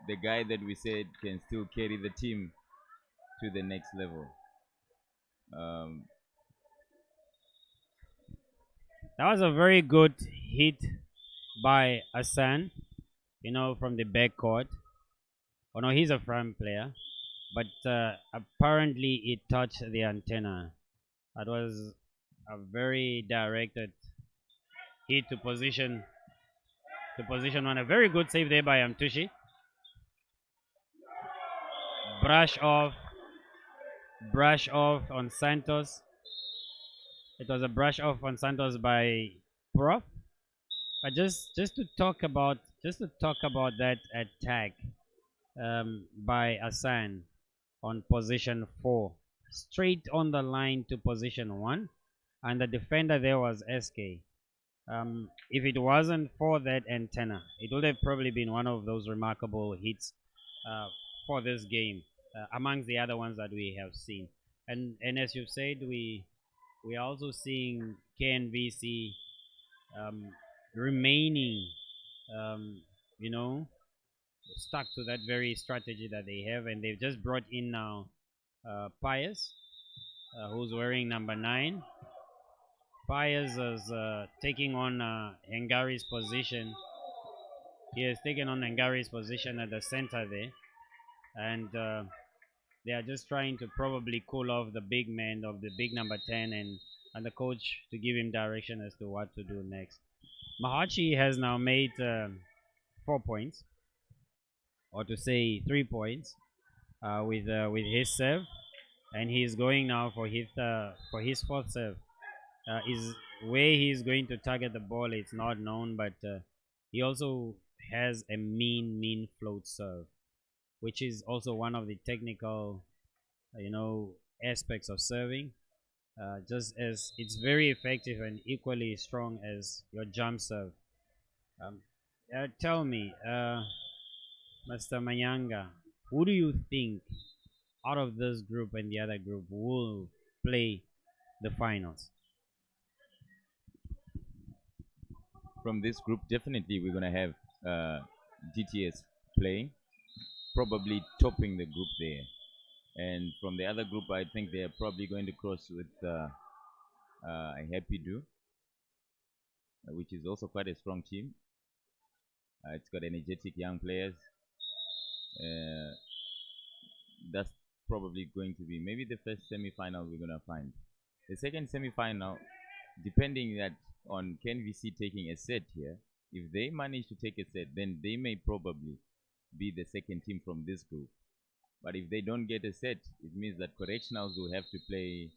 the guy that we said can still carry the team to the next level. Um, That was a very good hit by Hassan, from the backcourt. Oh no, he's a front player, but apparently it touched the antenna. That was a very directed hit to position one. A very good save there by Amtushi. Brush off on Santos. It was a brush off on Santos by Prof. But just to talk about that attack by Hassan on position 4, straight on the line to position 1, and the defender there was SK. If it wasn't for that antenna, it would have probably been one of those remarkable hits for this game, amongst the other ones that we have seen. And as you've said, we are also seeing KNVC remaining, stuck to that very strategy that they have, and they've just brought in now Pius, who's wearing number 9. Pius is taking on Hengari's position. He has taken on Hengari's position at the center there, and they are just trying to probably cool off the big man of the big number 10 and the coach to give him direction as to what to do next. Mahachi has now made 4 points, or to say 3 points, with his serve, and he's going now for his fourth serve. Is where he's going to target the ball, it's not known, but he also has a mean float serve, which is also one of the technical aspects of serving, just as it's very effective and equally strong as your jump serve. Tell me, Mr. Mayanga, who do you think out of this group and the other group will play the finals? from this group, definitely we're going to have DTS playing, probably topping the group there. And from the other group, I think they're probably going to cross with Happy Do, which is also quite a strong team. It's got energetic young players. That's probably going to be maybe the first semi-final we're going to find. The second semi-final, depending on KNVC taking a set here, if they manage to take a set, then they may probably be the second team from this group. But if they don't get a set, it means that Correctionals will have to play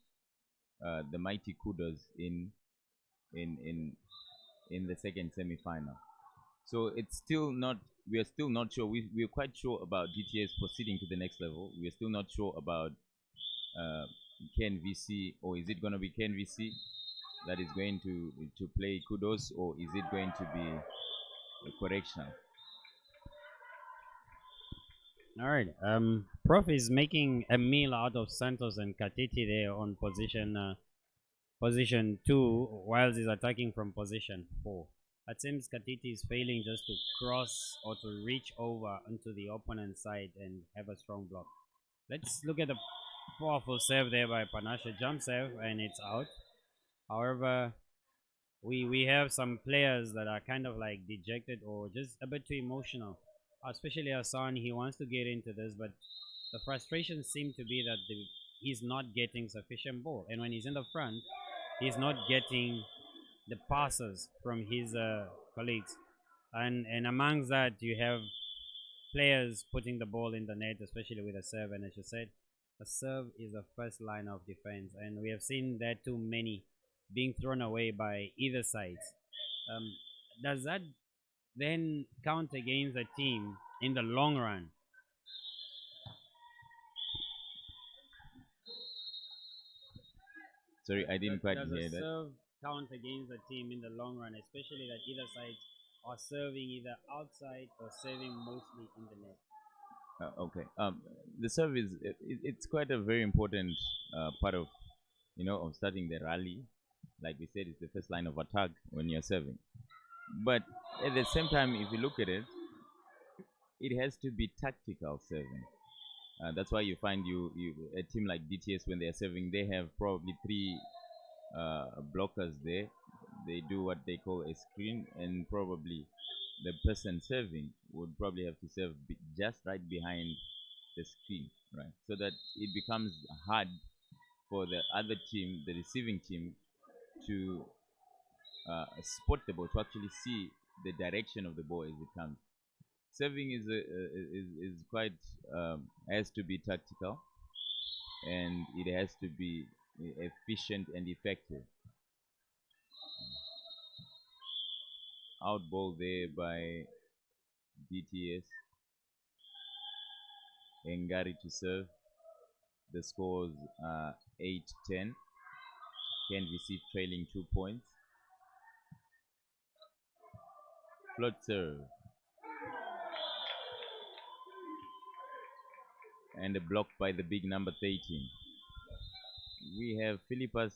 the mighty Kudos in the second semi-final. So it's still not. We are still not sure. We are quite sure about DTS proceeding to the next level. We are still not sure about KNVC, or is it going to be KNVC that is going to play Kudos, or is it going to be a Correctional? All right. Prof is making a meal out of Santos and Katiti there on position 2, whilst he's attacking from position 4. It seems Katiti is failing just to cross or to reach over onto the opponent's side and have a strong block. Let's look at the powerful serve there by Panashe. Jump serve, and it's out. However, we have some players that are kind of like dejected or just a bit too emotional. Especially Hassan, he wants to get into this, but the frustration seems to be that he's not getting sufficient ball. And when he's in the front, he's not getting the passes from his colleagues. And amongst that, you have players putting the ball in the net, especially with a serve. And as you said, a serve is the first line of defense, and we have seen that too many being thrown away by either sides. Um, does that then count against a team in the long run? Sorry, I didn't quite Does a hear that. serve count against a team in the long run, especially that either side are serving either outside or serving mostly in the net? Okay. The serve is it's quite a very important part of of starting the rally. Like we said, it's the first line of attack when you're serving. But at the same time, if you look at it, it has to be tactical serving. That's why you find you a team like DTS when they are serving, they have probably three blockers there. They do what they call a screen, and probably the person serving would probably have to serve just right behind the screen, right? So that it becomes hard for the other team, the receiving team, to spot the ball, to actually see the direction of the ball as it comes. Serving is quite has to be tactical, and it has to be efficient and effective. Outball there by DTS. Engari to serve. The scores are 8-10. KNVC trailing 2 points. Float serve. And a block by the big number 13. We have Philippus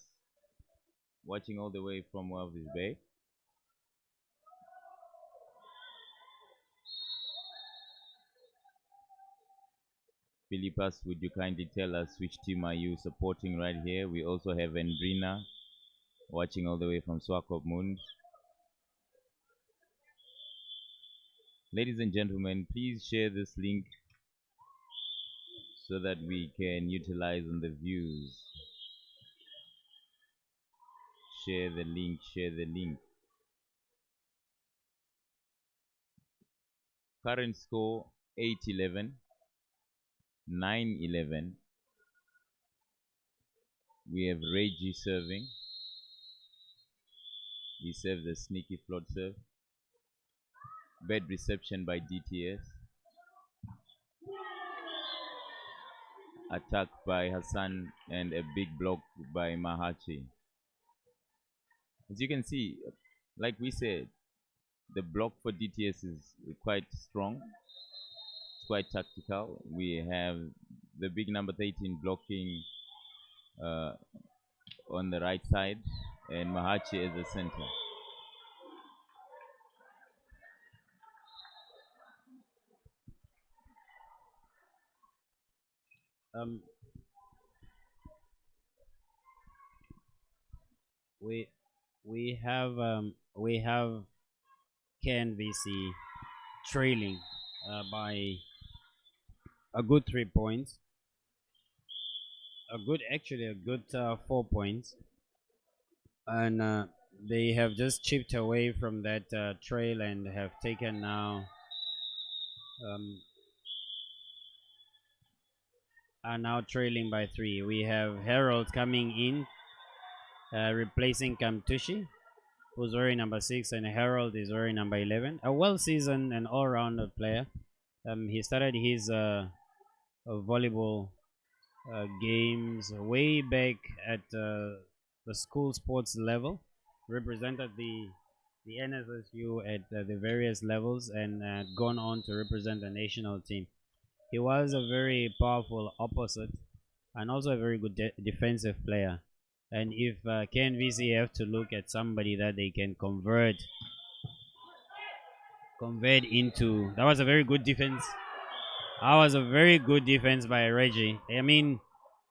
watching all the way from Walvis Bay. Philippus, would you kindly tell us which team are you supporting right here? We also have Andrina watching all the way from Swakopmund. Ladies and gentlemen, please share this link so that we can utilize on the views. Share the link, share the link. Current score 8-11, 9-11. We have Reggie serving. He serves a sneaky float serve. Bad reception by DTS. Attack by Hassan and a big block by Mahachi. As you can see, like we said, the block for DTS is quite strong. It's quite tactical. We have the big number 13 blocking on the right side, and Mahachi as the center. We have KNVC trailing by a good 3 points, a good 4 points, and they have just chipped away from that trail and have taken now are now trailing by 3. We have Harold coming in, replacing Kamtushi, who's wearing number 6, and Harold is wearing number 11. A well-seasoned and all-rounder player. He started his volleyball games way back at the school sports level, represented the NSSU at the various levels, and gone on to represent the national team. He was a very powerful opposite and also a very good defensive player. And if KNVC have to look at somebody that they can convert into, that was a very good defense. That was a very good defense by Reggie. I mean,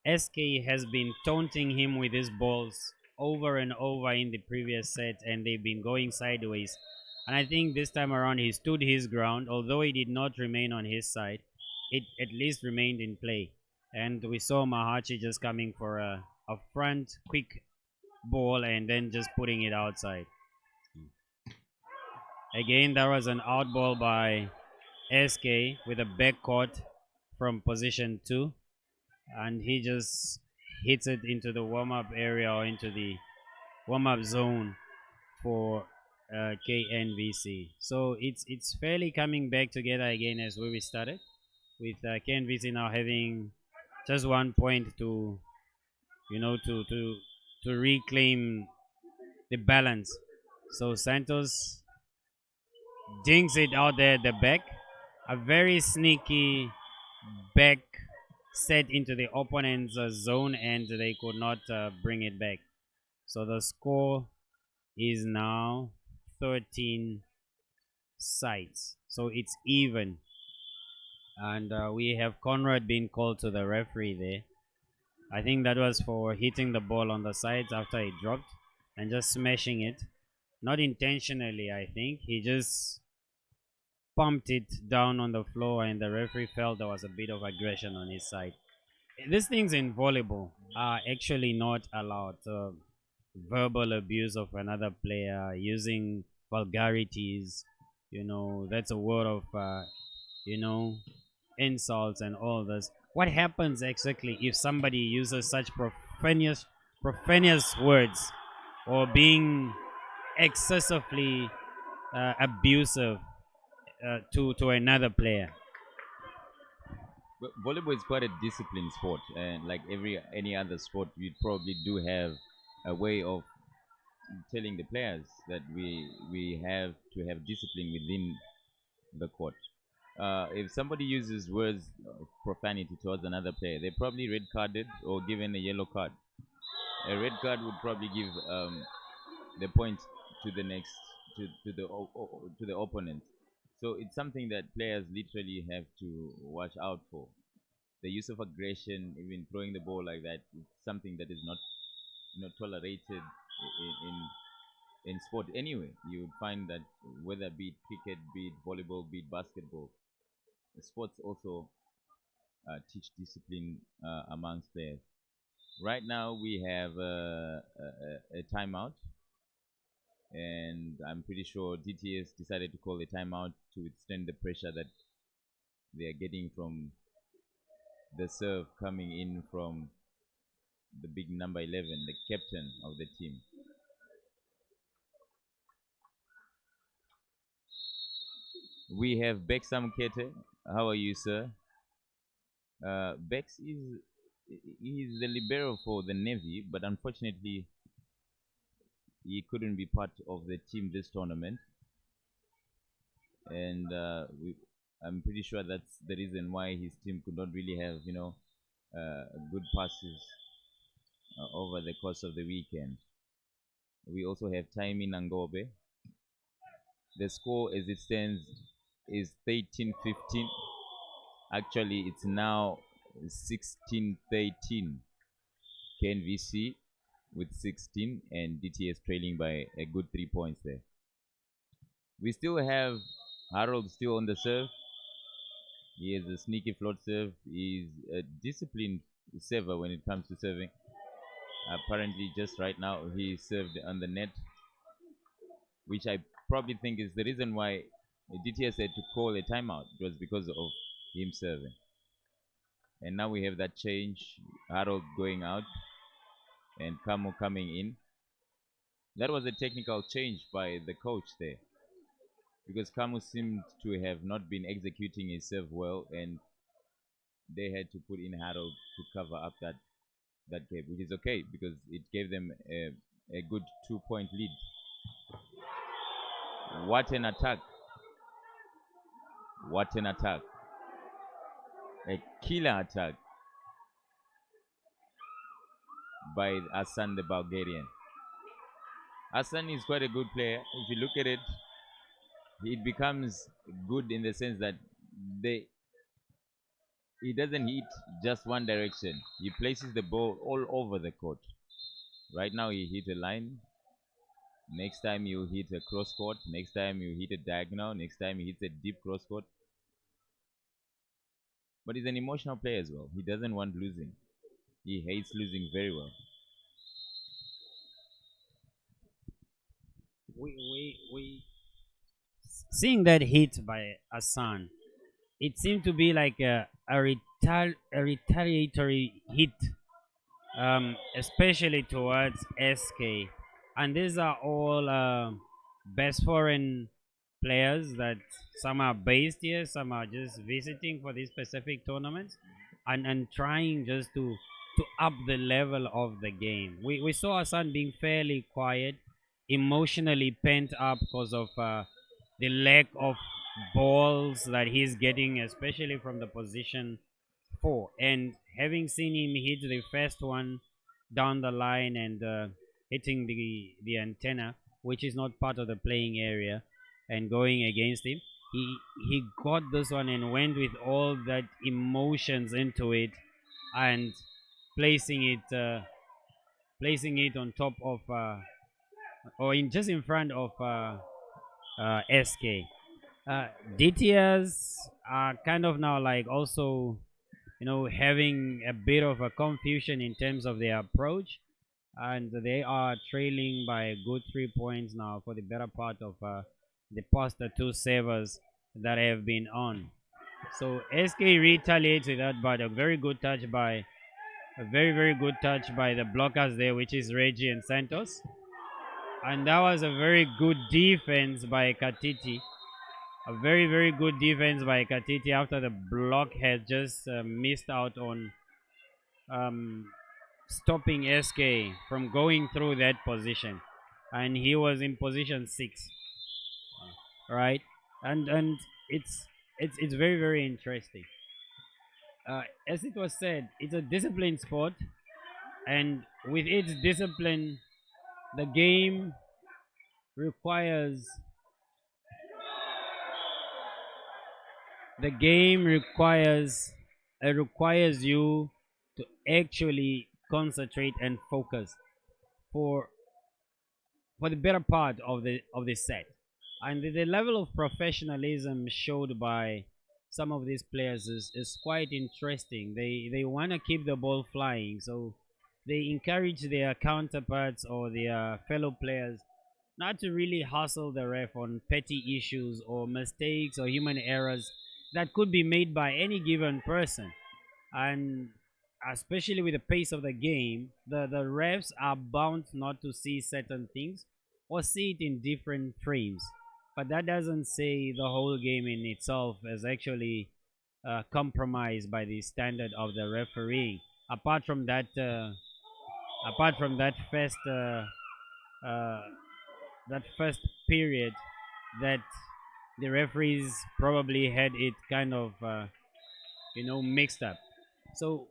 SK has been taunting him with his balls over and over in the previous set, and they've been going sideways. And I think this time around he stood his ground, although he did not remain on his side. It at least remained in play. And we saw Mahachi just coming for a front quick ball and then just putting it outside. Again, there was an out ball by SK with a backcourt from position 2. and he just hits it into the warm-up area or into the warm-up zone for KNVC. So it's fairly coming back together again as where we started, with KNVC now having just 1 point to to reclaim the balance. So Santos dinks it out there at the back, a very sneaky back set into the opponent's zone, and they could not bring it back. So the score is now 13 sides. So it's even. And we have Conrad being called to the referee there. I think that was for hitting the ball on the sides after it dropped and just smashing it. Not intentionally, I think. He just pumped it down on the floor, and the referee felt there was a bit of aggression on his side. These things in volleyball are actually not allowed. Verbal abuse of another player, using vulgarities, that's a word of, you know, insults and all this. What happens exactly if somebody uses such profanious words, or being excessively abusive to another player? Volleyball is quite a disciplined sport, and like any other sport, we probably do have a way of telling the players that we have to have discipline within the court. If somebody uses words of profanity towards another player, they're probably red carded or given a yellow card. A red card would probably give the point to the next to the opponent. So it's something that players literally have to watch out for. The use of aggression, even throwing the ball like that, it's something that is not tolerated in sport anyway. You would find that whether be it cricket, be it volleyball, be it basketball, the sports also teach discipline amongst players. Right now we have a timeout, and I'm pretty sure DTS decided to call a timeout to withstand the pressure that they are getting from the serve coming in from the big number 11, the captain of the team. We have Bex Samkete. How are you, sir? Bex is the libero for the Navy, but unfortunately he couldn't be part of the team this tournament, and I'm pretty sure that's the reason why his team could not really have good passes over the course of the weekend. We also have Taimi Nangobe. The score as it stands is 13-15. Actually, it's now 16-13. KNVC with 16 and DTS trailing by a good 3 points there. We still have Harold still on the serve. He has a sneaky float serve. He's a disciplined server when it comes to serving. Apparently, just right now, he served on the net, which I probably think is the reason why DTS had to call a timeout. It was because of him serving. And now we have that change. Harold going out and Kamo coming in. That was a technical change by the coach there, because Kamo seemed to have not been executing his serve well, and they had to put in Harold to cover up that gap, which is okay because it gave them a good 2-point lead. What an attack! What an attack! A killer attack by Hassan the Bulgarian. Hassan is quite a good player. If you look at it, it becomes good in the sense that he doesn't hit just one direction. He places the ball all over the court. Right now he hit a line. Next time you hit a cross court. Next time you hit a diagonal. Next time he hits a deep cross court. But he's an emotional player as well. He doesn't want losing. He hates losing very well. We seeing that hit by Hassan, it seemed to be like a a retaliatory hit, especially towards SK. And these are all best foreign players that some are based here, some are just visiting for these specific tournaments, and trying just to up the level of the game. We saw Hassan being fairly quiet, emotionally pent up because of the lack of balls that he's getting, especially from the position four. And having seen him hit the first one down the line and hitting the antenna, which is not part of the playing area, and going against him, he got this one and went with all that emotions into it, and placing it placing it on top of or in just in front of SK. DTS are kind of now like also, having a bit of a confusion in terms of their approach, and they are trailing by a good 3 points now for the better part of the past two servers that have been on. So SK retaliates with that, but a very good touch by a very good touch by the blockers there, which is Reggie and Santos, and that was a very good defense by Katiti. A very good defense by Katiti after the block had just missed out on um, stopping SK from going through that position, and he was in position 6, right? And it's very interesting. As it was said, it's a disciplined sport, and with its discipline, the game requires the game requires you to actually concentrate and focus for the better part of the set. And the level of professionalism showed by some of these players is quite interesting. They want to keep the ball flying, so they encourage their counterparts or their fellow players not to really hustle the ref on petty issues or mistakes or human errors that could be made by any given person. And especially with the pace of the game, the refs are bound not to see certain things or see it in different frames. But that doesn't say the whole game in itself is actually compromised by the standard of the refereeing. Apart from that, first uh, that first period, that the referees probably had it kind of mixed up. So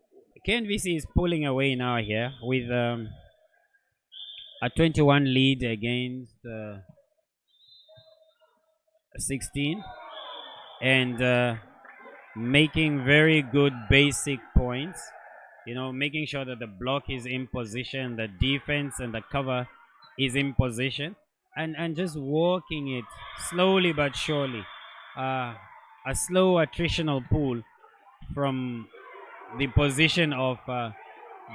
KNVC is pulling away now here with a 21 lead against 16, and making very good basic points. Making sure that the block is in position, the defense and the cover is in position, and just walking it slowly but surely. A slow attritional pull from the position of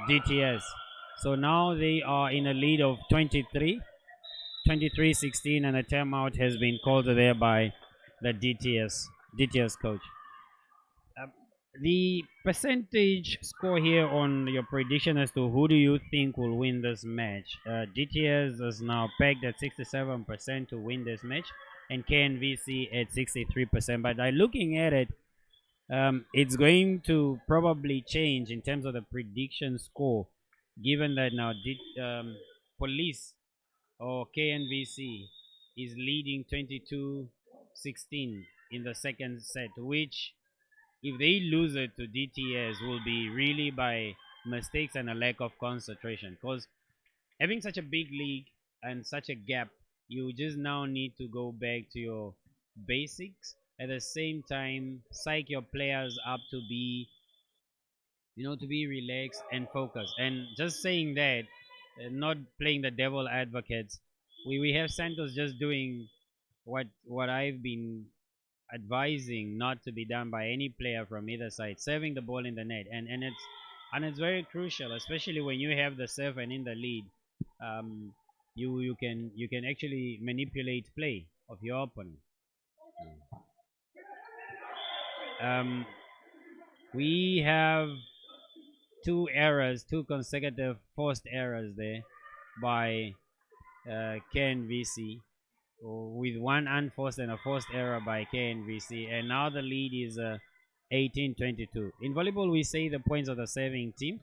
DTS. So now they are in a lead of 23-16, and a timeout has been called there by the DTS coach. The percentage score here on your prediction as to who do you think will win this match? DTS is now pegged at 67% to win this match, and KNVC at 63%. But by looking at it, it's going to probably change in terms of the prediction score, given that now Police or KNVC is leading 22-16 in the second set, which if they lose it to DTS will be really by mistakes and a lack of concentration, because having such a big league and such a gap, you just now need to go back to your basics. At the same time, psych your players up to be relaxed and focused. And just saying that, not playing the devil advocates, we have Santos just doing what I've been advising not to be done by any player from either side, serving the ball in the net, and it's very crucial, especially when you have the serve and in the lead. You can actually manipulate play of your opponent. We have two errors, two consecutive forced errors there by KNVC, with one unforced and a forced error by KNVC, and now the lead is 18-22. In volleyball, we say the points of the serving team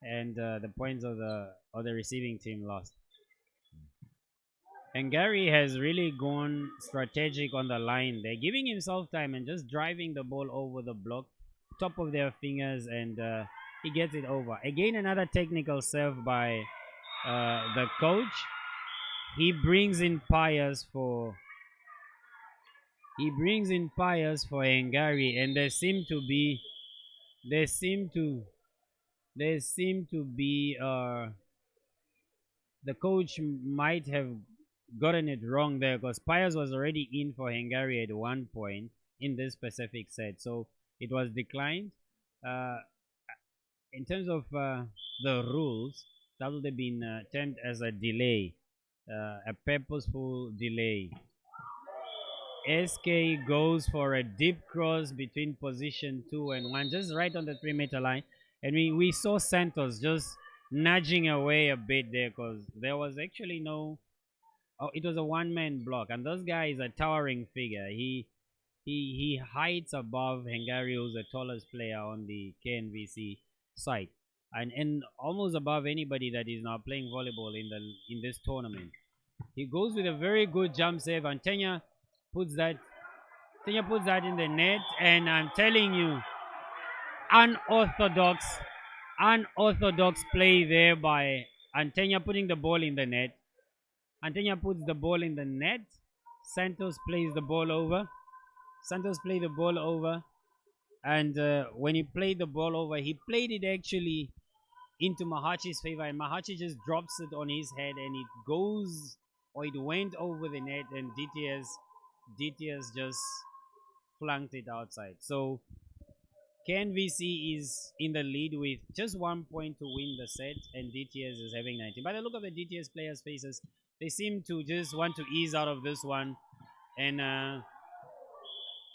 and the points of the receiving team lost. And Gary has really gone strategic on the line. They're giving himself time and just driving the ball over the block, top of their fingers, and he gets it over. Again, another technical serve by the coach. He brings in Pius for Hungary, and there seem to be the coach might have gotten it wrong there, because Pius was already in for Hungary at one point in this specific set, so it was declined. In terms of the rules, that would have been termed as a delay, a purposeful delay. SK goes for a deep cross between position 2 and 1, just right on the 3-meter line. And we saw Santos just nudging away a bit there, because there was actually no... Oh, it was a one-man block. And this guy is a towering figure. He hides above Hungary, who's the tallest player on the KNVC side. And almost above anybody that is now playing volleyball in this tournament. He goes with a very good jump save, and Tenya puts that in the net, and I'm telling you, unorthodox play there by Antenya, putting the ball in the net. Antenya puts the ball in the net. Santos plays the ball over. And when he played the ball over, he played it actually into Mahachi's favor, and Mahachi just drops it on his head, and it goes, or it went over the net, and DTS just flunked it outside. So KNVC is in the lead with just 1 point to win the set, and DTS is having 19. By the look of the DTS players' faces, they seem to just want to ease out of this one and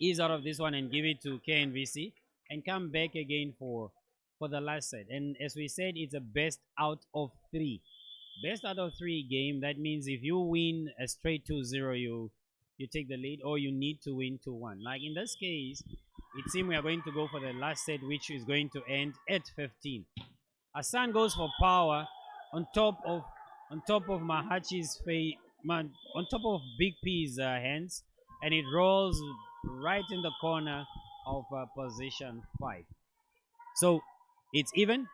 give it to KNVC and come back again for the last set. And as we said, it's a best out of 3 game. That means if you win a straight 2-0, you take the lead, or you need to win 2-1. Like in this case, it seems we are going to go for the last set, which is going to end at 15. Hassan goes for power on top of Mahachi's face, on top of Big P's hands, and it rolls right in the corner of position 5. So it's even.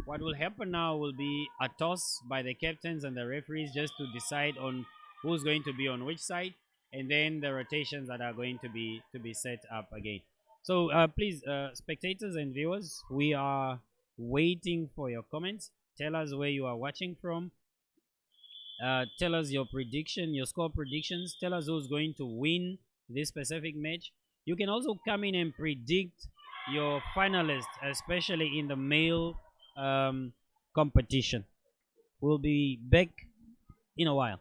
What will happen now will be a toss by the captains and the referees, just to decide on who's going to be on which side, and then the rotations that are going to be set up again. So please, spectators and viewers, we are waiting for your comments. Tell us where you are watching from. Tell us your prediction, your score predictions. Tell us who's going to win this specific match. You can also come in and predict your finalists, especially in the male competition. We'll be back in a while.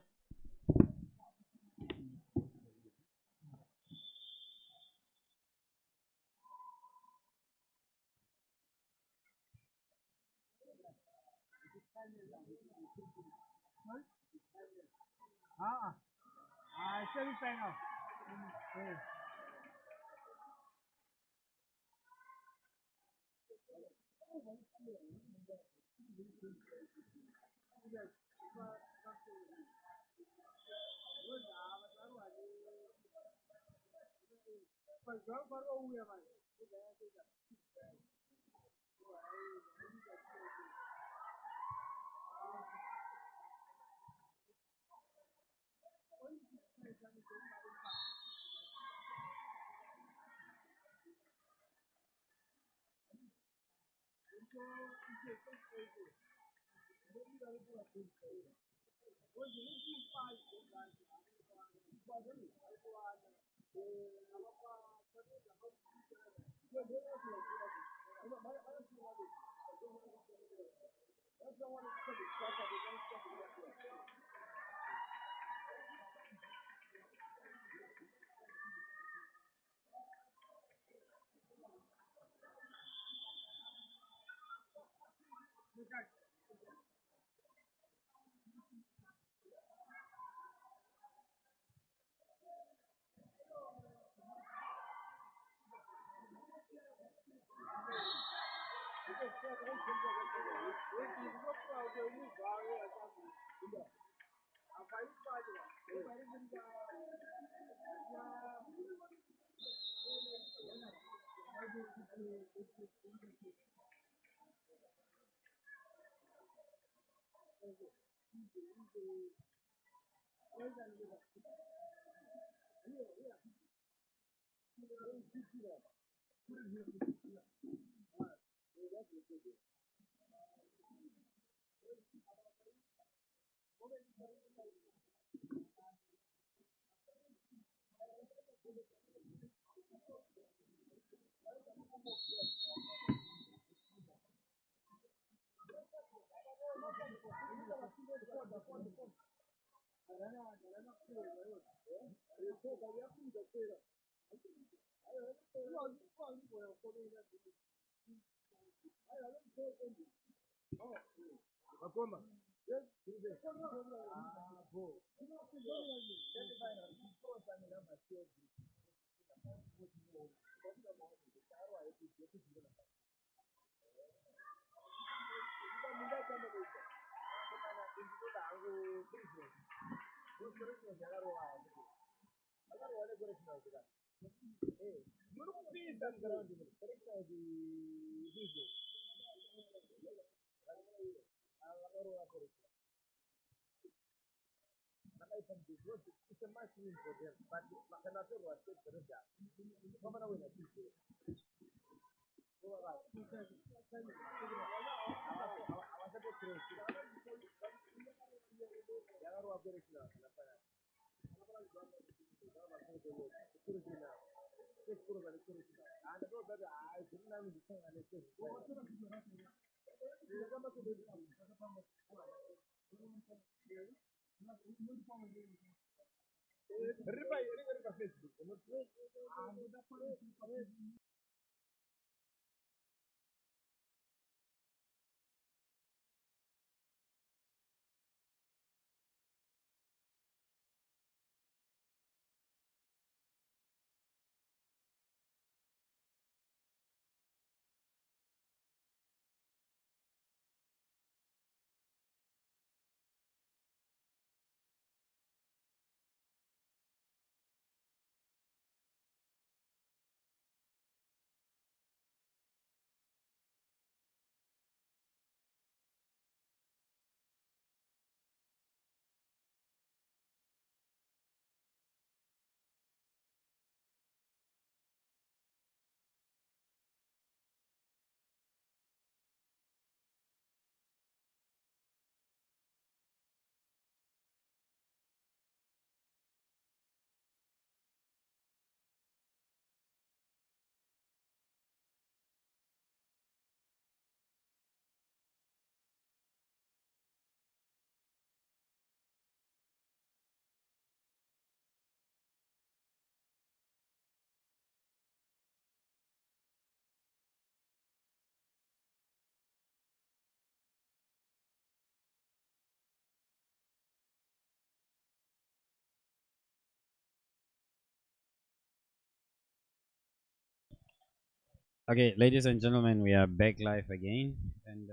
Okay, ladies and gentlemen, we are back live again, and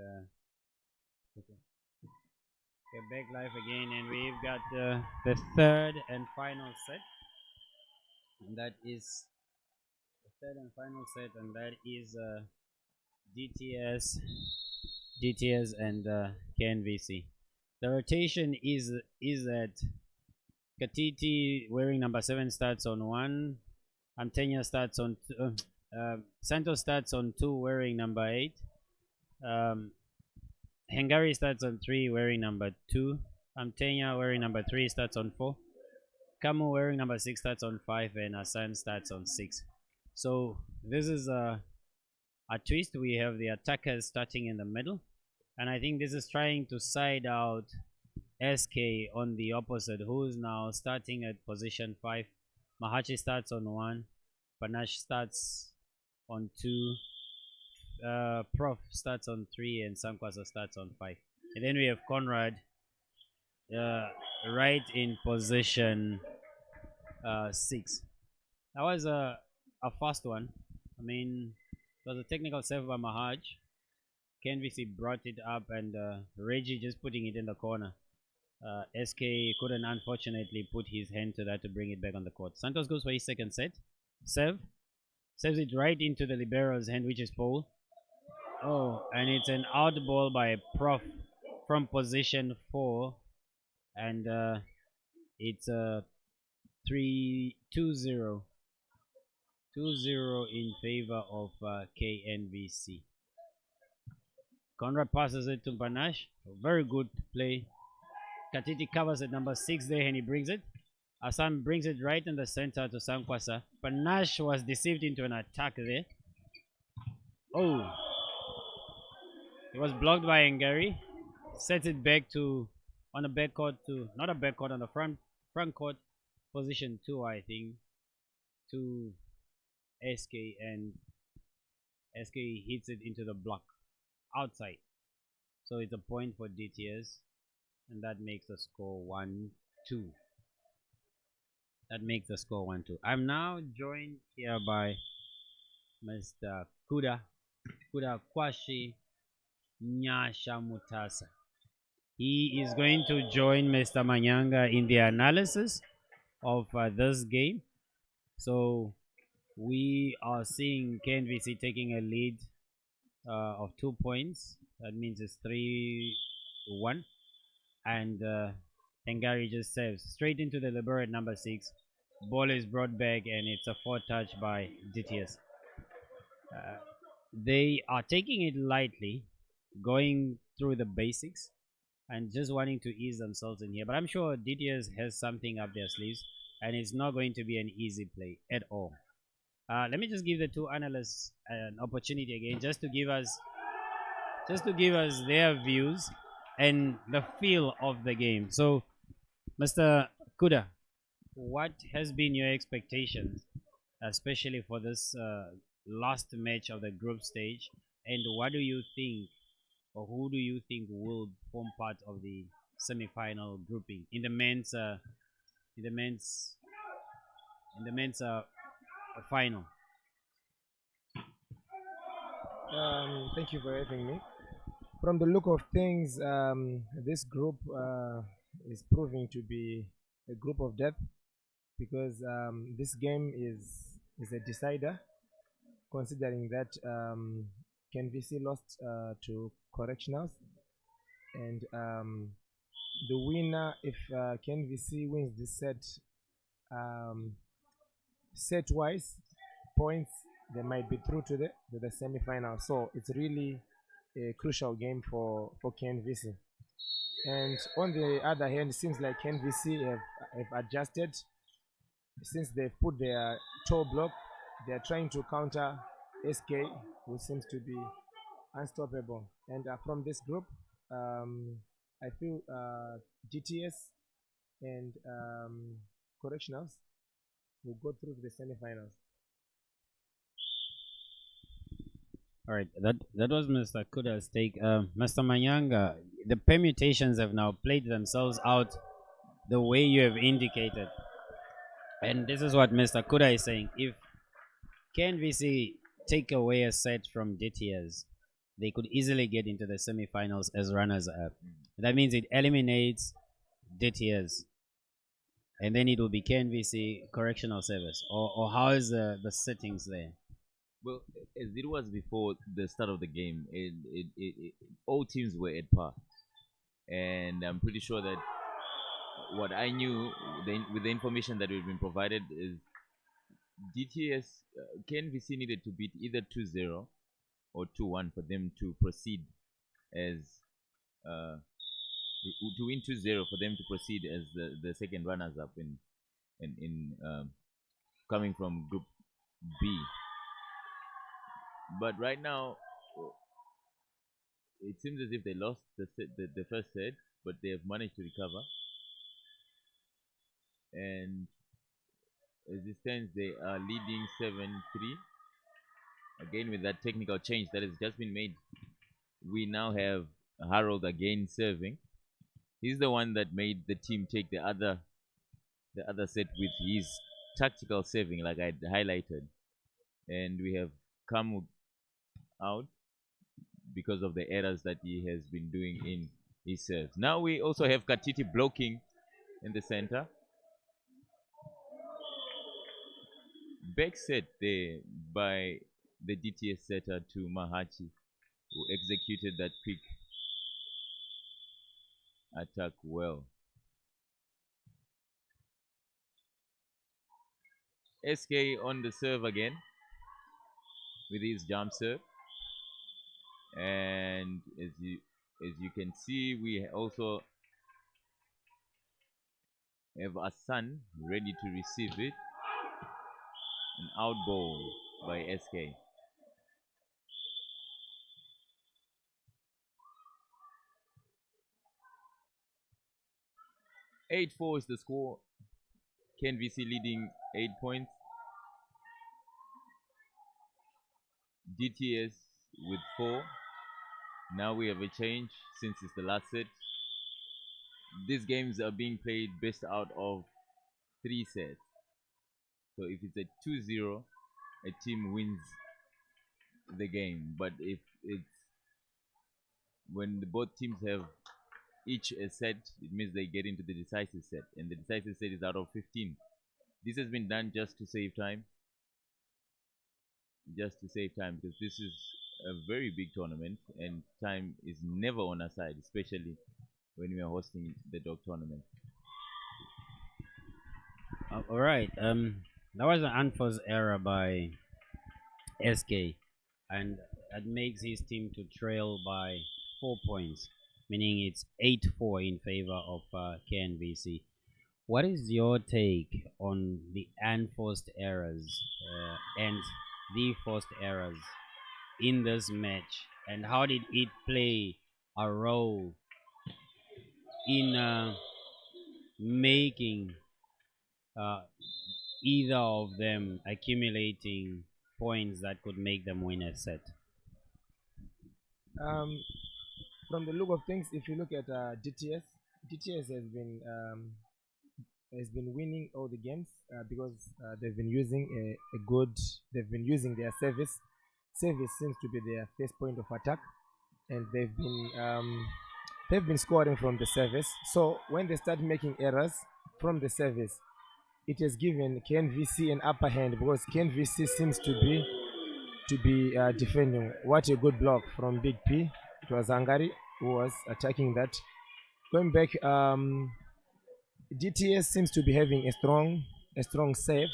we're back live again, and we've got the third and final set, and that is the third and final set, and that is DTS, DTS, and KNVC. The rotation is that Katiti wearing number 7 starts on 1, Antenya starts on Santos starts on 2 wearing number 8. Hungary starts on 3 wearing number 2. Amtenya wearing number 3 starts on 4. Kamu wearing number 6 starts on 5, and Hassan starts on 6. So this is a twist. We have the attackers starting in the middle, and I think this is trying to side out SK on the opposite, who is now starting at position 5. Mahachi starts on 1. Panache starts on 2. Prof starts on 3 and Sankwasa starts on 5. And then we have Conrad right in position 6. That was a fast one. I mean, it was a technical serve by Mahaj. KNVC brought it up and Reggie just putting it in the corner. SK couldn't unfortunately put his hand to that to bring it back on the court. Santos goes for his second set. Serves it right into the libero's hand, which is Paul. Oh, and it's an out ball by Prof from position 4. And it's a 2-0. 2-0 in favor of KNVC. Conrad passes it to Panache. Very good play. Katiti covers at number 6 there and he brings it. Assam brings it right in the center to Sankwasa. Panache was deceived into an attack there. Oh. It was blocked by Ngari. Sets it back to on the backcourt to not a backcourt on the front court position 2, I think, to SK, and SK hits it into the block outside. So it's a point for DTS, and that makes the score 1-2. That makes the score 1-2. I'm now joined here by Mr. Kuda Kwashi Nyashamutasa. He is going to join Mr. Manyanga in the analysis of this game. So we are seeing KNVC taking a lead of 2 points. That means it's 3-1. And Tengari just serves straight into the libero at number 6. Ball is brought back and it's a 4-touch by DTS. They are taking it lightly, going through the basics and just wanting to ease themselves in here. But I'm sure DTS has something up their sleeves and it's not going to be an easy play at all. Let me just give the two analysts an opportunity again just to give us their views and the feel of the game. So, Mr. Kuda, what has been your expectations, especially for this last match of the group stage, and what do you think, or who do you think will form part of the semi-final grouping in the men's final? Thank you for having me. From the look of things, this group is proving to be a group of depth, because this game is a decider, considering that KNVC lost to Correctionals, and the winner, if KNVC wins this set-wise points, they might be through to the semi-final. So it's really a crucial game for KNVC. And on the other hand, it seems like KNVC have adjusted. Since they've put their toe block, they're trying to counter SK, who seems to be unstoppable. And from this group, I feel DTS and Correctionals will go through to the semi-finals. All right, that was Mr. Kuda's take. Mr. Manyanga, the permutations have now played themselves out the way you have indicated. And this is what Mr. Kuda is saying. If KNVC take away a set from DTS, they could easily get into the semifinals as runners-up. That means it eliminates DTS. And then it will be KNVC Correctional Service. Or how is the settings there? Well, as it was before the start of the game, all teams were at par, and I'm pretty sure that what I knew with the information that we've been provided is DTS KNVC needed to beat either 2-0 or 2-1 for them to proceed as to win 2-0 for them to proceed as the second runners up in coming from Group B. But right now, it seems as if they lost the first set, but they have managed to recover. And as it stands, they are leading 7-3. again with that technical change that has just been made, we now have Harold again serving. He's the one that made the team take the other set with his tactical serving, like I highlighted, and we have come out because of the errors that he has been doing in his serves. Now we also have Katiti blocking in the center. Back set there by the DTS setter to Mahachi, who executed that quick attack well. SK on the serve again with his jump serve, and as you can see, we also have Asan ready to receive it. An out ball by SK. (8-4) is the score. KNVC leading 8 points. DTS with 4. Now we have a change since it's the last set. These games are being played best out of 3 sets. So if it's a 2-0, a team wins the game. But if it's when both teams have each a set, it means they get into the decisive set, and the decisive set is out of 15. This has been done just to save time. Because this is a very big tournament, and time is never on our side, especially when we are hosting the dog tournament. All right. That was an unforced error by SK, and that makes his team to trail by 4 points, meaning it's 8-4 in favor of KNVC. What is your take on the unforced errors and the forced errors in this match, and how did it play a role in making either of them accumulating points that could make them win a set? From the look of things, if you look at DTS has been winning all the games because they've been using they've been using their service. Service seems to be their first point of attack, and they've been scoring from the service. So when they start making errors from the service, it has given KNVC an upper hand because KNVC seems to be defending. What a good block from Big P. It was Hungary who was attacking that. Going back, DTS seems to be having a strong save,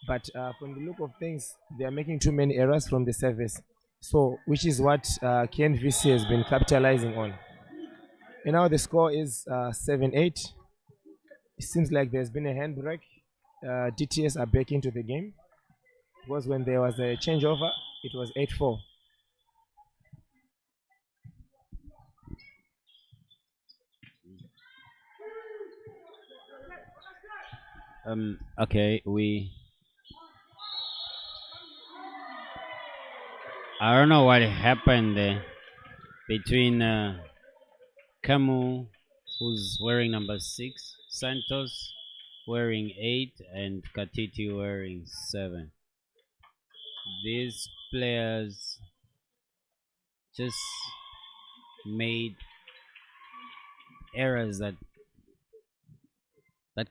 but from the look of things, they are making too many errors from the service. So, which is what KNVC has been capitalizing on. And now the score is 7-8. It seems like there's been a handbrake. DTS are back into the game because when there was a changeover, it was 8-4. Okay, I don't know what happened there between Camus, who's wearing number 6, Santos wearing 8, and Katiti wearing 7. These players just made errors that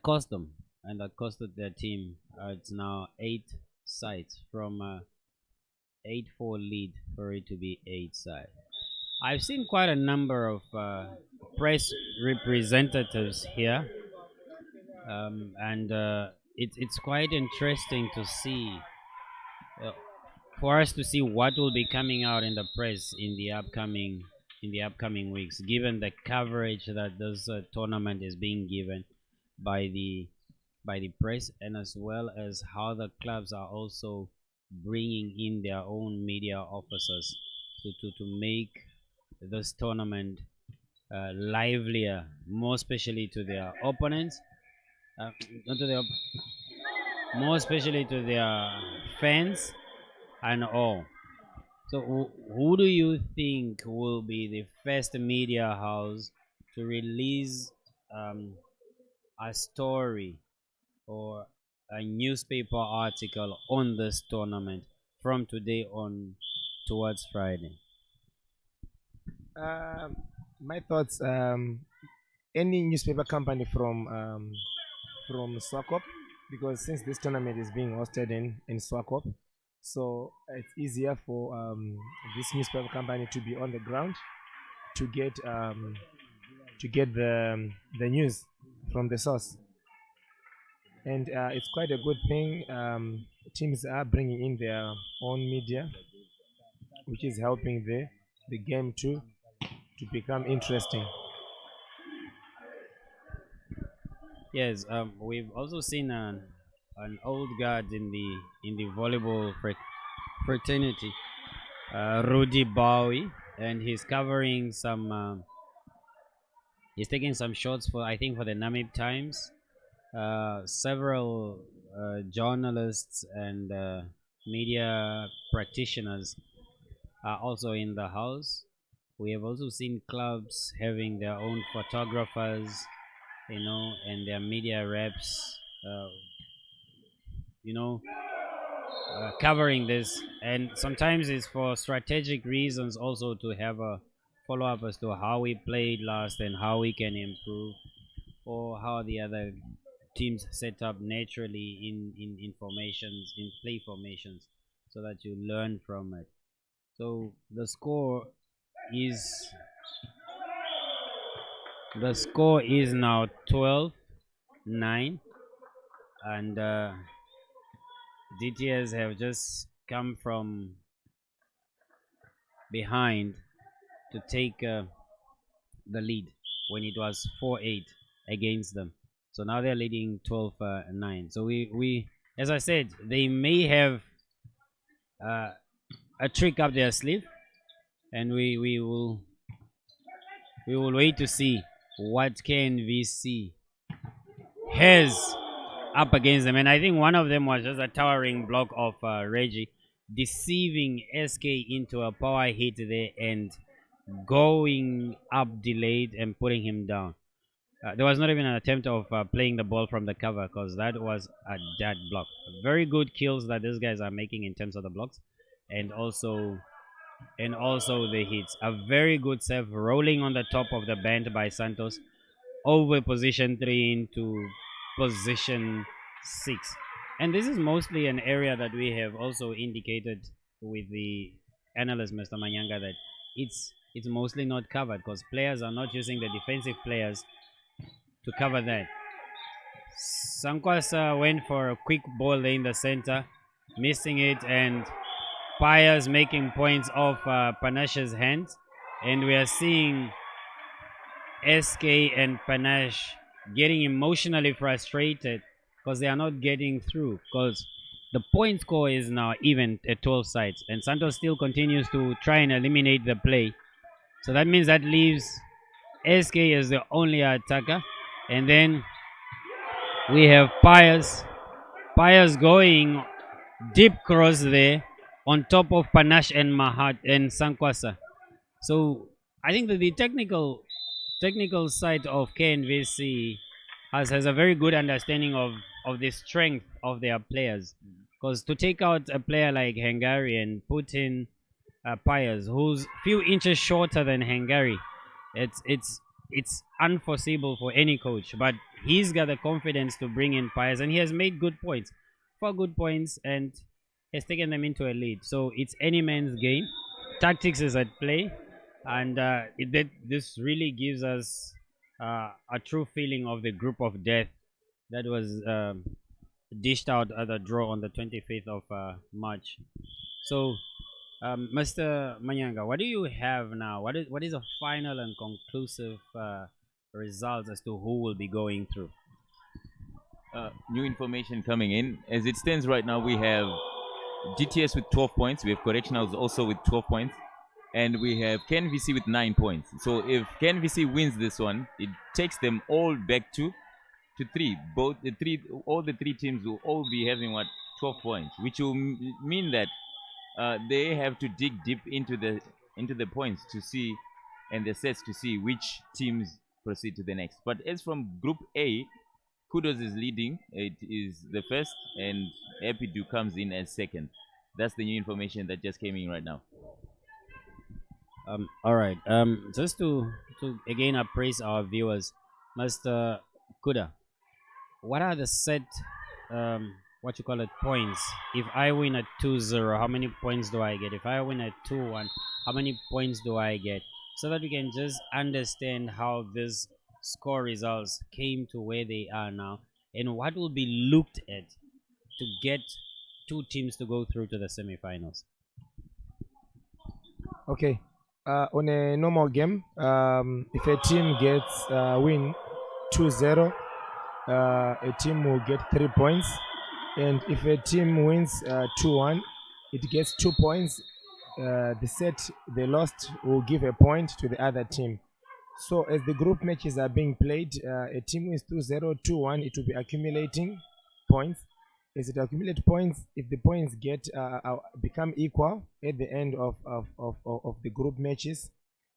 cost them, and that costed their team. It's now 8 sides from 8-4 lead for it to be 8 side. I've seen quite a number of press representatives here, and it's quite interesting to see, for us to see what will be coming out in the press in the upcoming weeks, given the coverage that this tournament is being given by the press, and as well as how the clubs are also bringing in their own media officers to make this tournament livelier, more especially to their opponents, not to their, more especially to their fans, and all. So, who do you think will be the first media house to release a story or a newspaper article on this tournament from today on towards Friday? My thoughts. Any newspaper company from Swakop, because since this tournament is being hosted in Swakop, so it's easier for this newspaper company to be on the ground to get the news from the source, and it's quite a good thing. Teams are bringing in their own media, which is helping the game to become interesting. Yes, we've also seen an old guard in the volleyball fraternity, Rudy Bowie, and he's covering some. He's taking some shots for, I think, for the Namib Times. Several journalists and media practitioners are also in the house. We have also seen clubs having their own photographers, and their media reps, uh, you know, covering this. And sometimes it's for strategic reasons also to have a follow up as to how we played last and how we can improve, or how the other teams set up naturally in formations, in play formations, so that you learn from it. So is the score is now 12-9, and DTS have just come from behind to take the lead when it was 4-8 against them. So now they're leading 12-9. So we, as I said, they may have a trick up their sleeve, and we will wait to see what KNVC has up against them. And I think one of them was just a towering block of Reggie, deceiving SK into a power hit there and going up delayed and putting him down. There was not even an attempt of playing the ball from the cover, because that was a dead block. Very good kills that these guys are making in terms of the blocks, and also the hits. A very good serve rolling on the top of the band by Santos over position 3 into position 6. And this is mostly an area that we have also indicated with the analyst, Mr. Manyanga, that it's mostly not covered, because players are not using the defensive players to cover that. Sankwasa went for a quick ball there in the center, missing it, and Pius making points off Panash's hands. And we are seeing SK and Panache getting emotionally frustrated because they are not getting through, because the point score is now even at 12 sides, and Santos still continues to try and eliminate the play. So that means that leaves SK as the only attacker, and then we have Pius going deep cross there on top of Panache and Mahat and Sankwasa. So I think that the technical side of KNVC has a very good understanding of the strength of their players. Because to take out a player like Hungary and put in Pius, who's few inches shorter than Hungary, it's unforeseeable for any coach. But he's got the confidence to bring in Pius, and he has made good points, 4 good points, and has taken them into a lead. So it's any man's game. Tactics is at play, and this really gives us a true feeling of the group of death that was dished out at the draw on the 25th of March. So, Mr. Manyanga, what do you have now? What is a final and conclusive result as to who will be going through? New information coming in. As it stands right now, we have DTS with 12 points. We have Correctionals also with 12 points. And we have KNVC with 9 points. So if KNVC wins this one, it takes them all back to 3. All the three teams will all be having 12 points, which will mean that they have to dig deep into the points to see and the sets to see which teams proceed to the next. But as from Group A, Kudos is leading. It is the first, and Epidu comes in as second. That's the new information that just came in right now. All right. Just to again appraise our viewers, Mr. Kuda, what are the set what you call it points? If I win at 2-0, how many points do I get? If I win at 2-1, how many points do I get? So that we can just understand how this score results came to where they are now, and what will be looked at to get two teams to go through to the semifinals. Okay. On a normal game, if a team gets win 2-0, a team will get 3 points, and if a team wins 2-1, it gets 2 points. The set they lost will give a point to the other team. So as the group matches are being played, a team wins 2-0, 2-1, it will be accumulating points. As it accumulates points, if the points get become equal at the end of the group matches,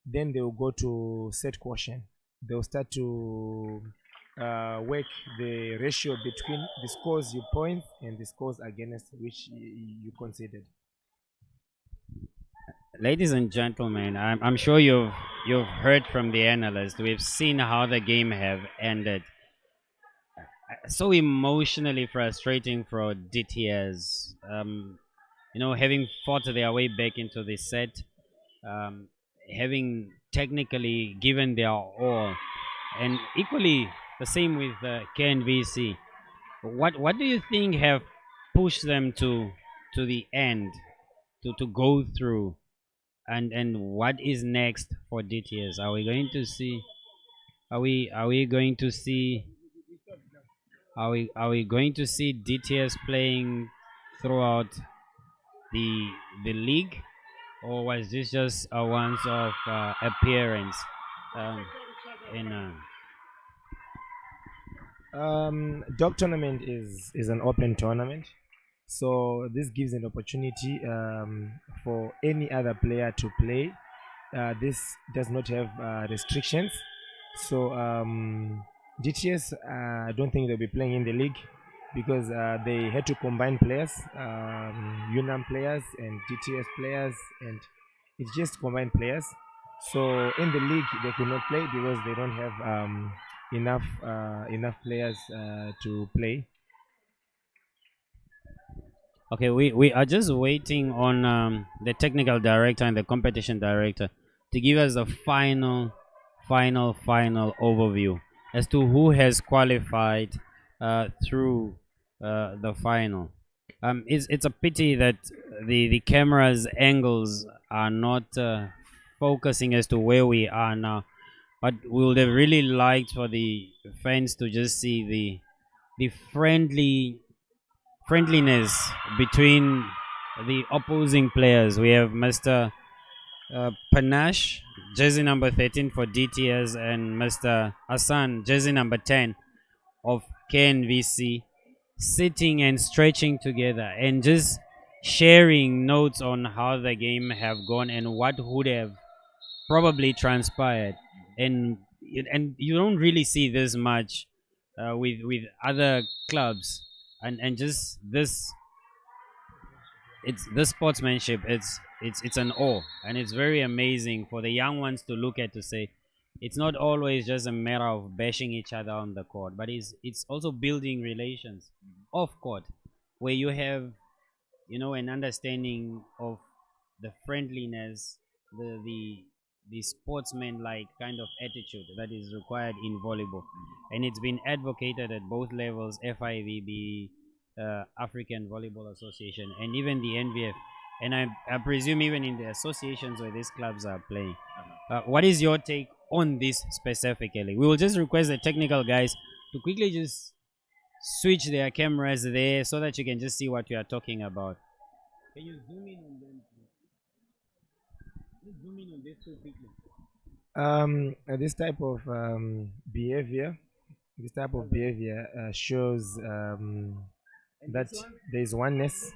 then they will go to set quotient. They'll start to work the ratio between the scores you point and the scores against which you considered. Ladies and gentlemen, I'm sure you've heard from the analyst. We've seen how the game have ended. So emotionally frustrating for DTS. Having fought their way back into the set, having technically given their all, and equally the same with KNVC. What do you think have pushed them to the end, to go through, and what is next for DTS? Are we going to see? Are we going to see? Are we going to see DTS playing throughout the league, or was this just a once-off appearance? In Dog tournament is an open tournament, so this gives an opportunity for any other player to play. This does not have restrictions, so DTS I don't think they'll be playing in the league because they had to combine players, UNAM players and DTS players, and it's just combined players. So in the league they could not play because they don't have enough players to play. Okay, we are just waiting on the technical director and the competition director to give us a final overview as to who has qualified through the final. It's a pity that the camera's angles are not focusing as to where we are now, but we would have really liked for the fans to just see the friendliness between the opposing players. We have Mr. Panache, jersey number 13 for DTS, and Mr. Hassan, jersey number 10 of KNVC, sitting and stretching together and just sharing notes on how the game have gone and what would have probably transpired. And you don't really see this much with other clubs, and just this, it's the sportsmanship, it's an awe, and it's very amazing for the young ones to look at, to say it's not always just a matter of bashing each other on the court, but it's also building relations off court, where you have an understanding of the friendliness, the sportsman like kind of attitude that is required in volleyball. And it's been advocated at both levels, FIVB, African Volleyball Association, and even the NVF, and I presume even in the associations where these clubs are playing. What is your take on this specifically? We will just request the technical guys to quickly just switch their cameras there so that you can just see what we are talking about. Can you zoom in on them? Just zoom in on this too quickly. This type of behavior, shows that there is oneness.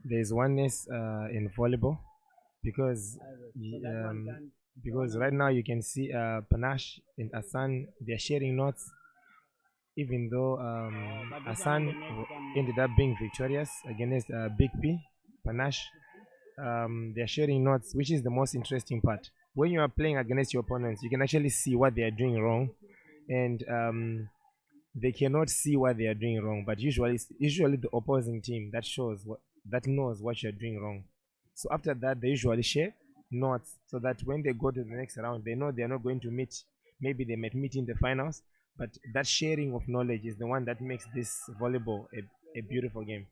there's oneness in volleyball because right now you can see Panache and Asan, they're sharing notes, even though Asan ended up being victorious against Big P. Panache, they're sharing notes, which is the most interesting part. When you are playing against your opponents, you can actually see what they are doing wrong, and they cannot see what they are doing wrong. But usually, it's usually the opposing team that knows what you're doing wrong. So after that, they usually share notes so that when they go to the next round, they know they are not going to meet. Maybe they might meet in the finals, but that sharing of knowledge is the one that makes this volleyball a beautiful game.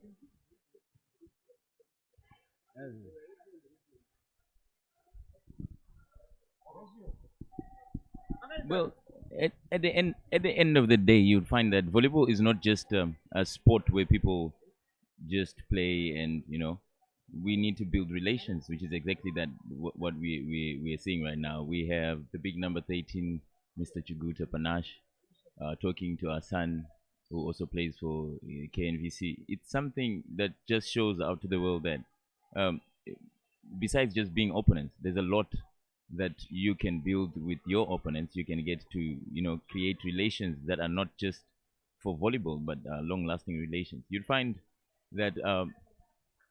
Well, at the end of the day, you'd find that volleyball is not just a sport where people just play, and we need to build relations, which is exactly that what we are seeing right now. We have the big number 13, Mr. Chuguta Panache, talking to our son, who also plays for KNVC. It's something that just shows out to the world that um, besides just being opponents, there's a lot that you can build with your opponents. You can get to create relations that are not just for volleyball, but long-lasting relations. You'd find that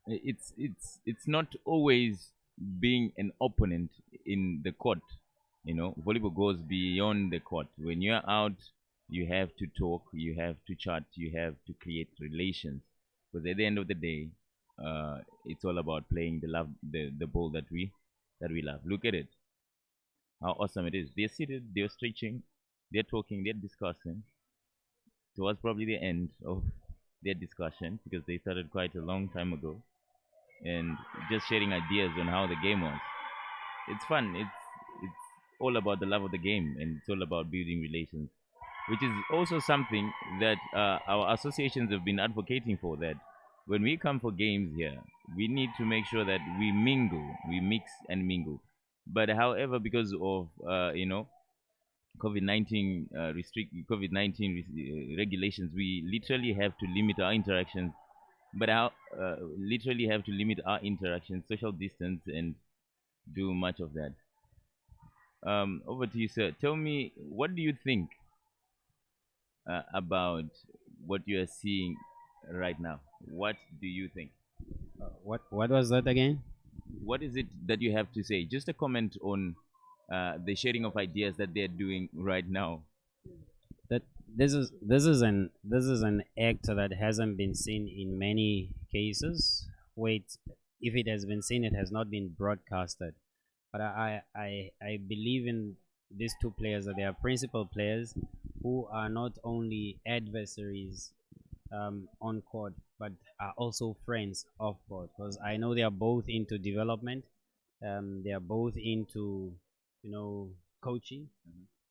it's not always being an opponent in the court. Volleyball goes beyond the court. When you're out, you have to talk, you have to chat, you have to create relations. Because at the end of the day, it's all about playing the ball that we love. Look at it, how awesome it is. They're seated, they're stretching, they're talking, they're discussing. Towards probably the end of their discussion, because they started quite a long time ago, and just sharing ideas on how the game was. It's fun. It's all about the love of the game, and it's all about building relations, which is also something that our associations have been advocating for. That when we come for games here, we need to make sure that we mingle, we mix and mingle. But however, because of COVID-19 regulations, we literally have to limit our interactions. But how literally have to limit our interactions, social distance, and do much of that. Over to you, sir. Tell me, what do you think about what you are seeing right now? What do you think? What was that again? What is it that you have to say? Just a comment on the sharing of ideas that they're doing right now. That this is an act that hasn't been seen in many cases. Wait, if it has been seen, it has not been broadcasted. But I believe in these two players, that they are principal players who are not only adversaries on court, but are also friends off court. Because I know they are both into development. They are both into coaching,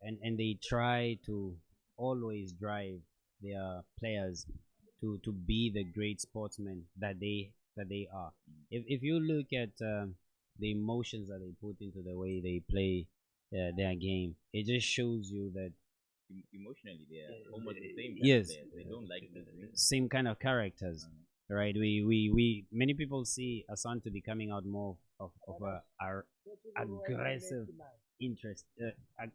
and they try to always drive their players to be the great sportsmen that they are. If you look at the emotions that they put into the way they play their game, it just shows you that Emotionally, they are almost the same. yes, They don't like the same kind of characters, right? We many people see Asan to be coming out more of a aggressive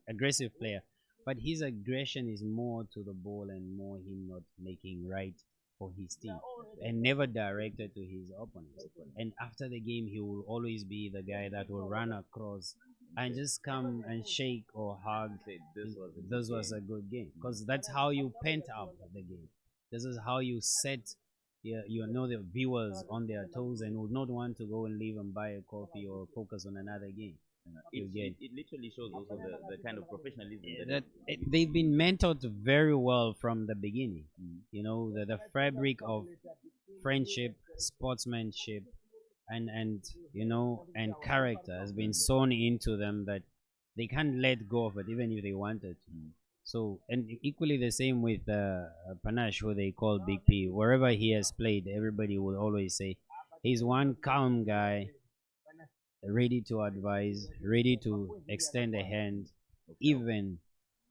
aggressive player, but his aggression is more to the ball and more him not making right for his team, and never directed to his opponents. And after the game, he will always be the guy that will run across and just come and shake or hug. Say, this was This was a good game, because that's how you pent up the game. This is how you set the viewers on their toes and would not want to go and leave and buy a coffee or focus on another game. it literally shows also the kind of professionalism They've been mentored very well from the beginning. The fabric of friendship, sportsmanship, and character has been sewn into them, that they can't let go of it even if they wanted to. So, and equally the same with Panache, who they call Big P. Wherever he has played, everybody will always say he's one calm guy, ready to advise, ready to extend a hand, even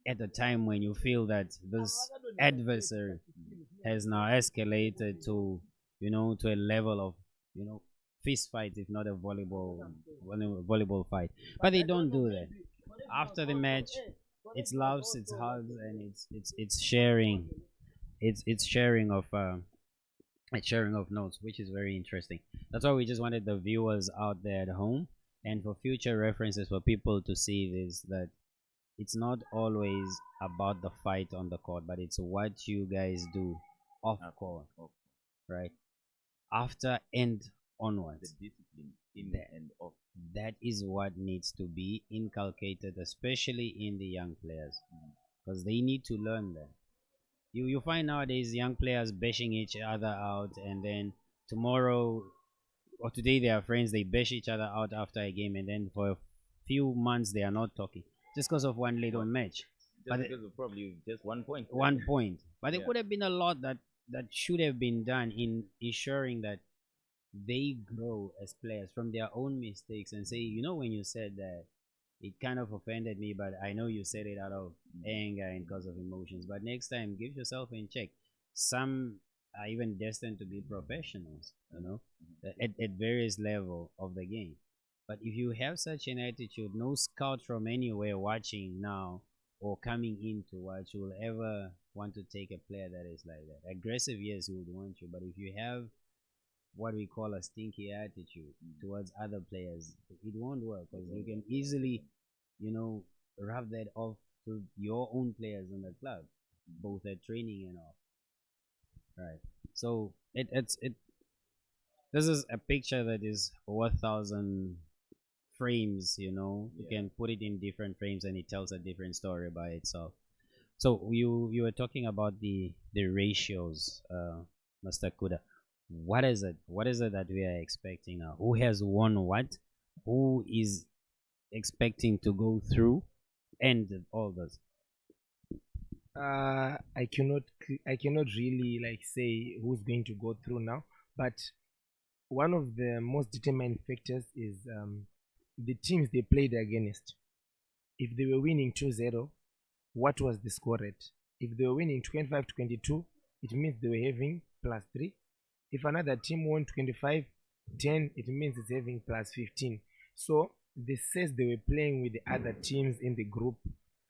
at a time when you feel that this adversary has now escalated to a level of fist fight, if not a volleyball fight. But they don't do that. After the match, it's laughs, it's hugs, and it's sharing. It's sharing of notes, which is very interesting. That's why we just wanted the viewers out there at home, and for future references for people to see this, that it's not always about the fight on the court, but it's what you guys do off court, right? After and The onwards. discipline in That- and off. That is what needs to be inculcated, especially in the young players, because they need to learn that. You find nowadays young players bashing each other out, and then tomorrow or today they are friends, they bash each other out after a game, and then for a few months they are not talking just because of one little match. Just But because of probably just 1 point. 1 point. But there Yeah. could have been a lot that should have been done in ensuring that they grow as players from their own mistakes and say, when you said that, it kind of offended me, but I know you said it out of anger and because of emotions. But next time, give yourself in check. Some are even destined to be professionals, at various level of the game. But if you have such an attitude, no scout from anywhere watching now or coming in to watch will ever want to take a player that is like that. Aggressive, yes, he would want you, but if you have what we call a stinky attitude towards other players, it won't work, because you can easily, rub that off to your own players in the club, both at training and off. Right. So it. This is a picture that is worth 1,000 frames. You can put it in different frames, and it tells a different story by itself. So you were talking about the ratios, Mr. Kuda. What is it? What is it that we are expecting now? Who has won what? Who is expecting to go through, and all this? I cannot really say who's going to go through now, but one of the most determining factors is the teams they played against. If they were winning 2-0, what was the score rate? If they were winning 25-22, it means they were having +3. If another team won 25-10, it means it's having +15. So the sets they were playing with the other teams in the group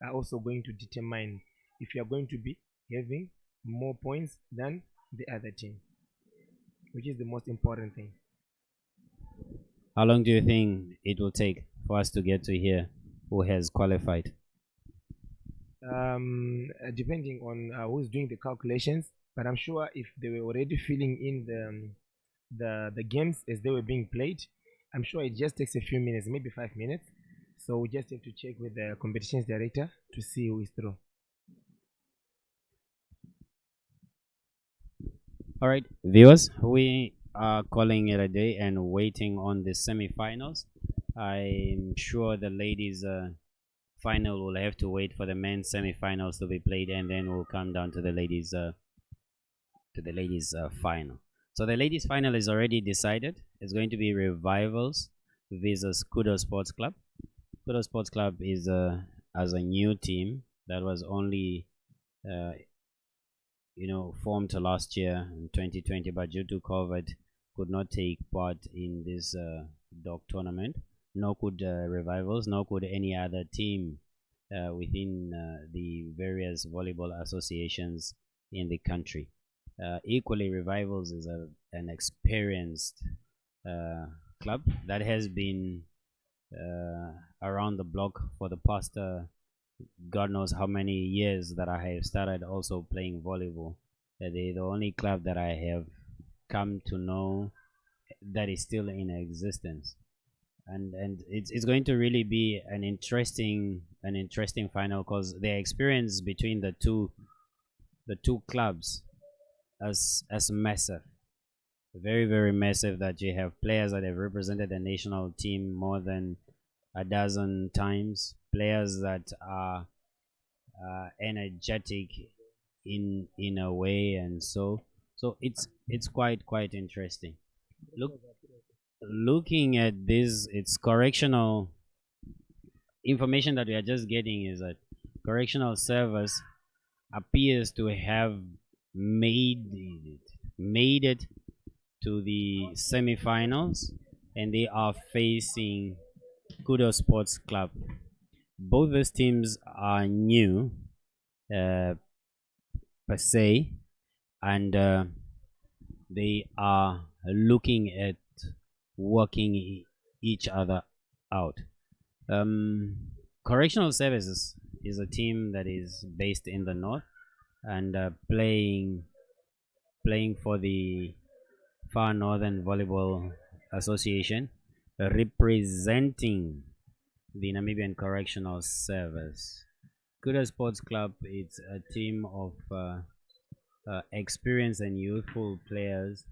are also going to determine if you are going to be having more points than the other team, which is the most important thing. How long do you think it will take for us to get to here who has qualified? Depending on who's doing the calculations, but I'm sure if they were already filling in the games as they were being played, I'm sure it just takes a few minutes, maybe 5 minutes. So we just have to check with the competitions director to see who is through. All right, viewers, we are calling it a day and waiting on the semi-finals. I'm sure the ladies' final will have to wait for the men's semi-finals to be played, and then we'll come down to the ladies' final. So the ladies' final is already decided. It's going to be Revivals versus Kudo Sports Club. Kudo Sports Club is as a new team that was only formed last year in 2020, but due to COVID could not take part in this dog tournament. Nor could Revivals, nor could any other team within the various volleyball associations in the country. Equally, Revivals is an experienced club that has been around the block for the past God knows how many years that I have started also playing volleyball. They're the only club that I have come to know that is still in existence, and it's going to really be an interesting final, because the experience between the two clubs as massive, very very massive, that you have players that have represented the national team more than a dozen times, players that are energetic in a way, and so it's quite interesting. Looking at this, it's correctional information that we are just getting is that correctional service appears to have made it to the semifinals, and they are facing Kudo Sports Club. Both these teams are new per se, and they are looking at working each other out. Correctional Services is a team that is based in the north and playing for the Far Northern Volleyball Association, representing the Namibian Correctional Service. Kuda Sports Club is a team of experienced and youthful players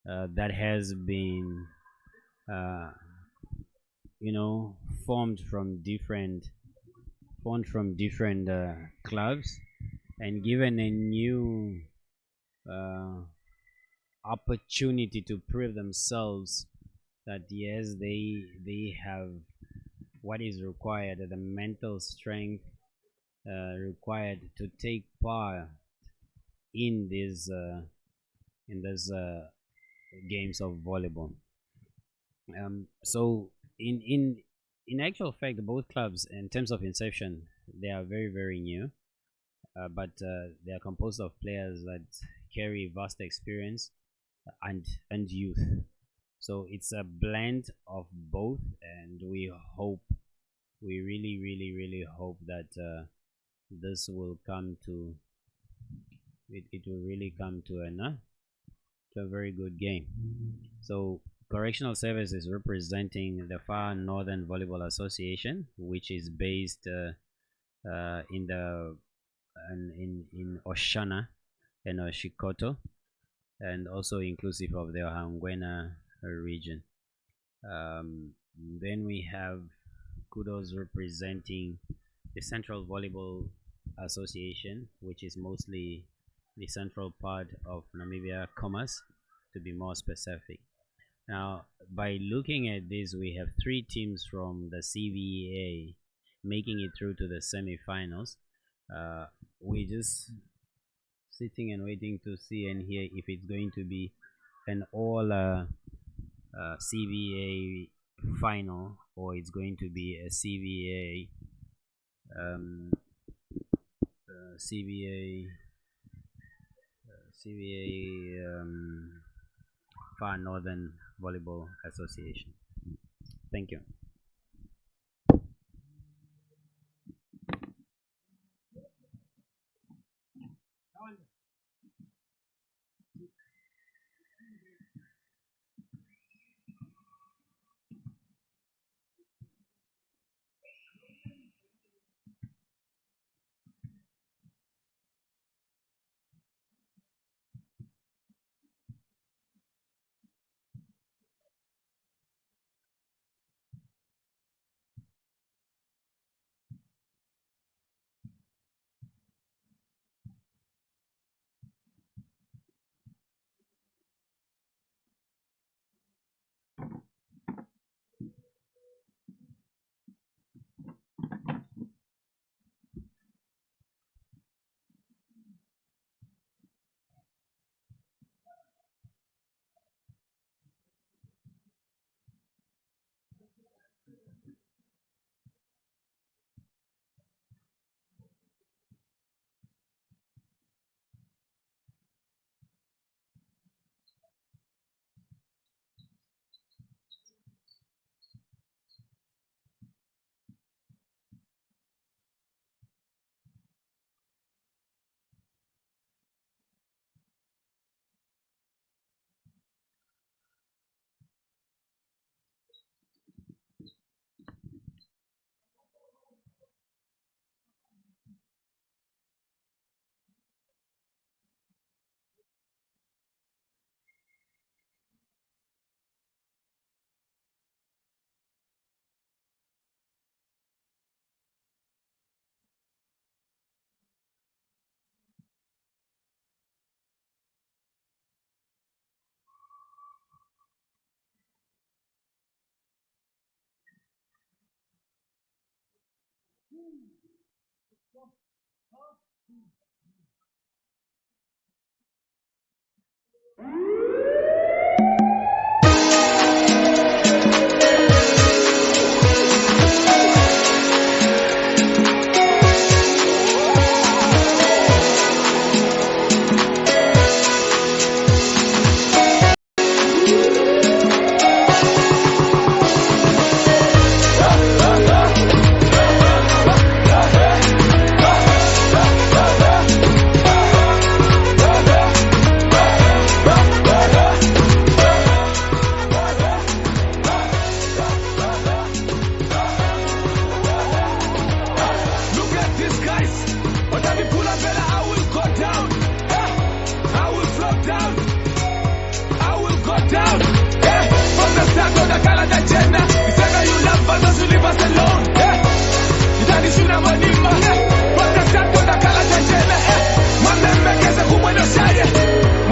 that has been, uh, formed from different clubs and given a new opportunity to prove themselves that yes, they have what is required, the mental strength required to take part in these games of volleyball. So in actual fact, both clubs, in terms of inception, they are very very new, but they are composed of players that carry vast experience and youth. So it's a blend of both, and we really hope that this will come to it will really come to a very good game. So Correctional Service is representing the Far Northern Volleyball Association, which is based in the in Oshana and Oshikoto, and also inclusive of the Ohangwena region. Then we have Kudos representing the Central Volleyball Association, which is mostly the central part of Namibia, Commerce, to be more specific. Now, by looking at this, we have three teams from the CVA making it through to the semifinals. We're just sitting and waiting to see and hear if it's going to be an all CVA final, or it's going to be a CVA Far Northern Volleyball Association. Thank you. down. Yeah. From the start of the color agenda. You say that you love but those who leave us alone. Yeah. You don't need to know what you want. From the start of the color agenda. My man make us a woman no say.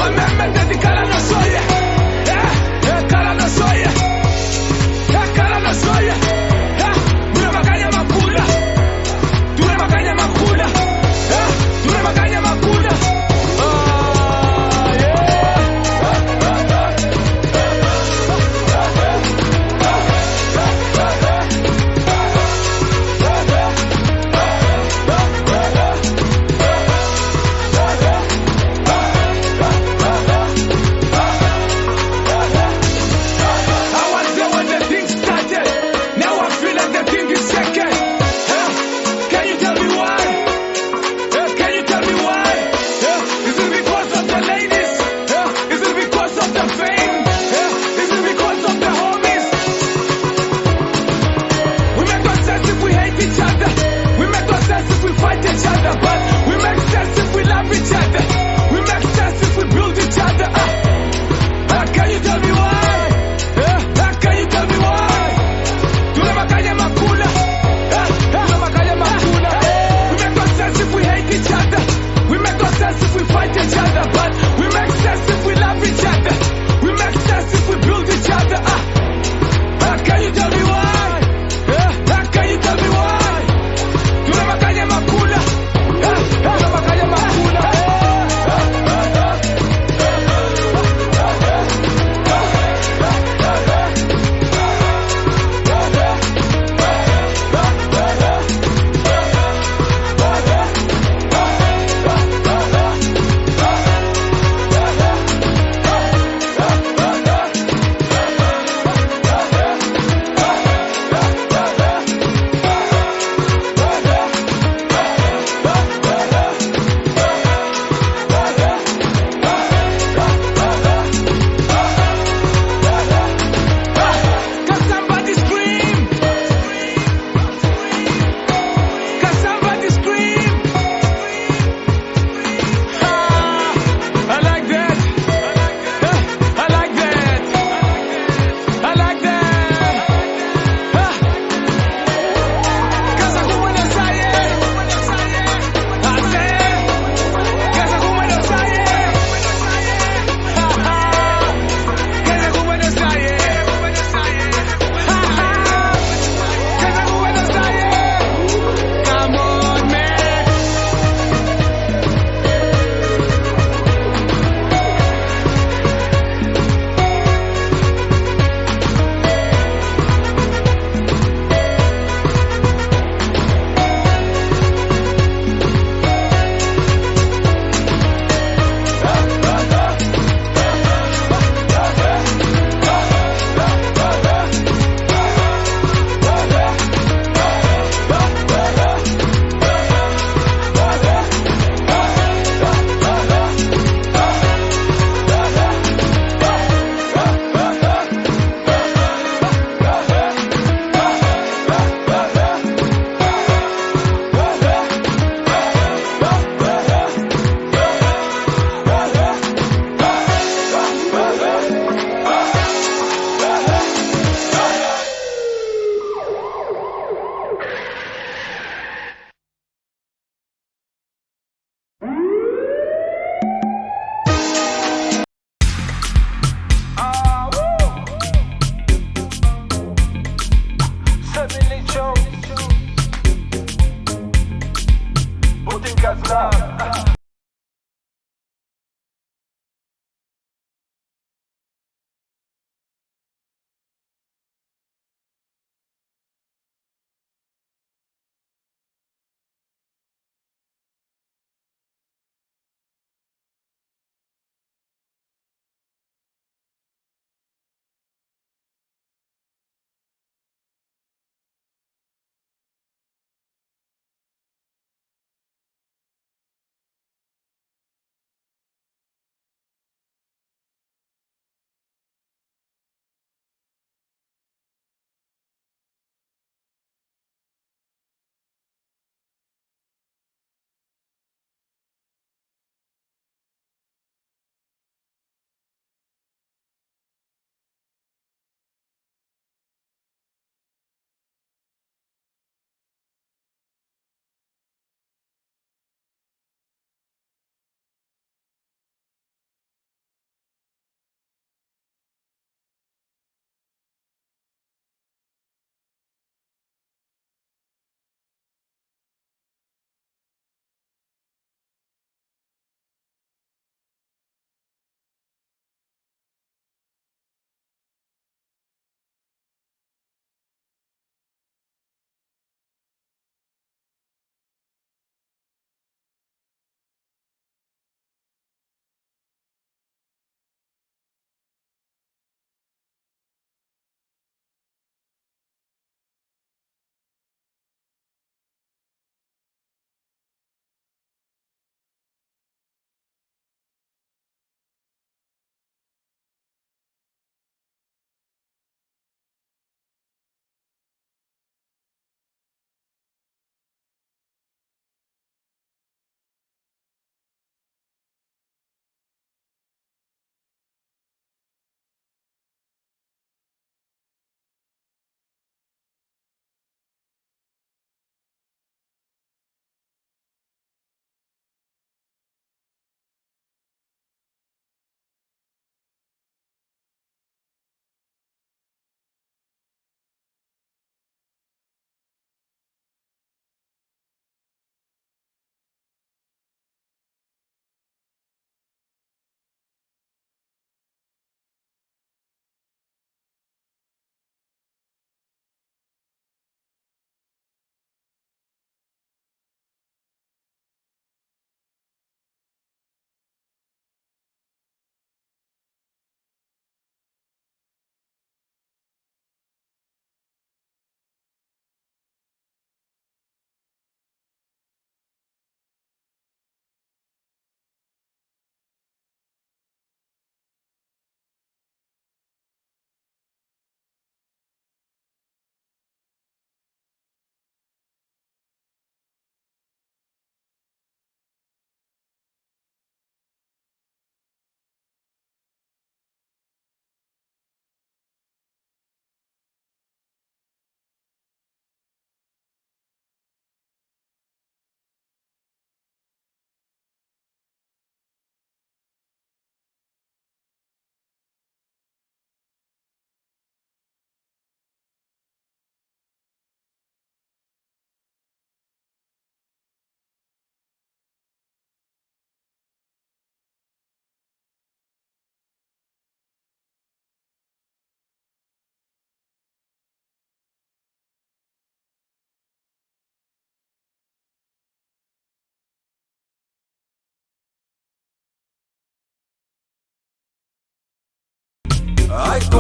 My man make that the color no soy. Yeah. Yeah. Color no soy. Yeah. Color no soy. Yeah. Mura makanya makula. Dure makanya makula. Yeah. Dure makanya makula.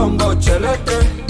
Congo chelete.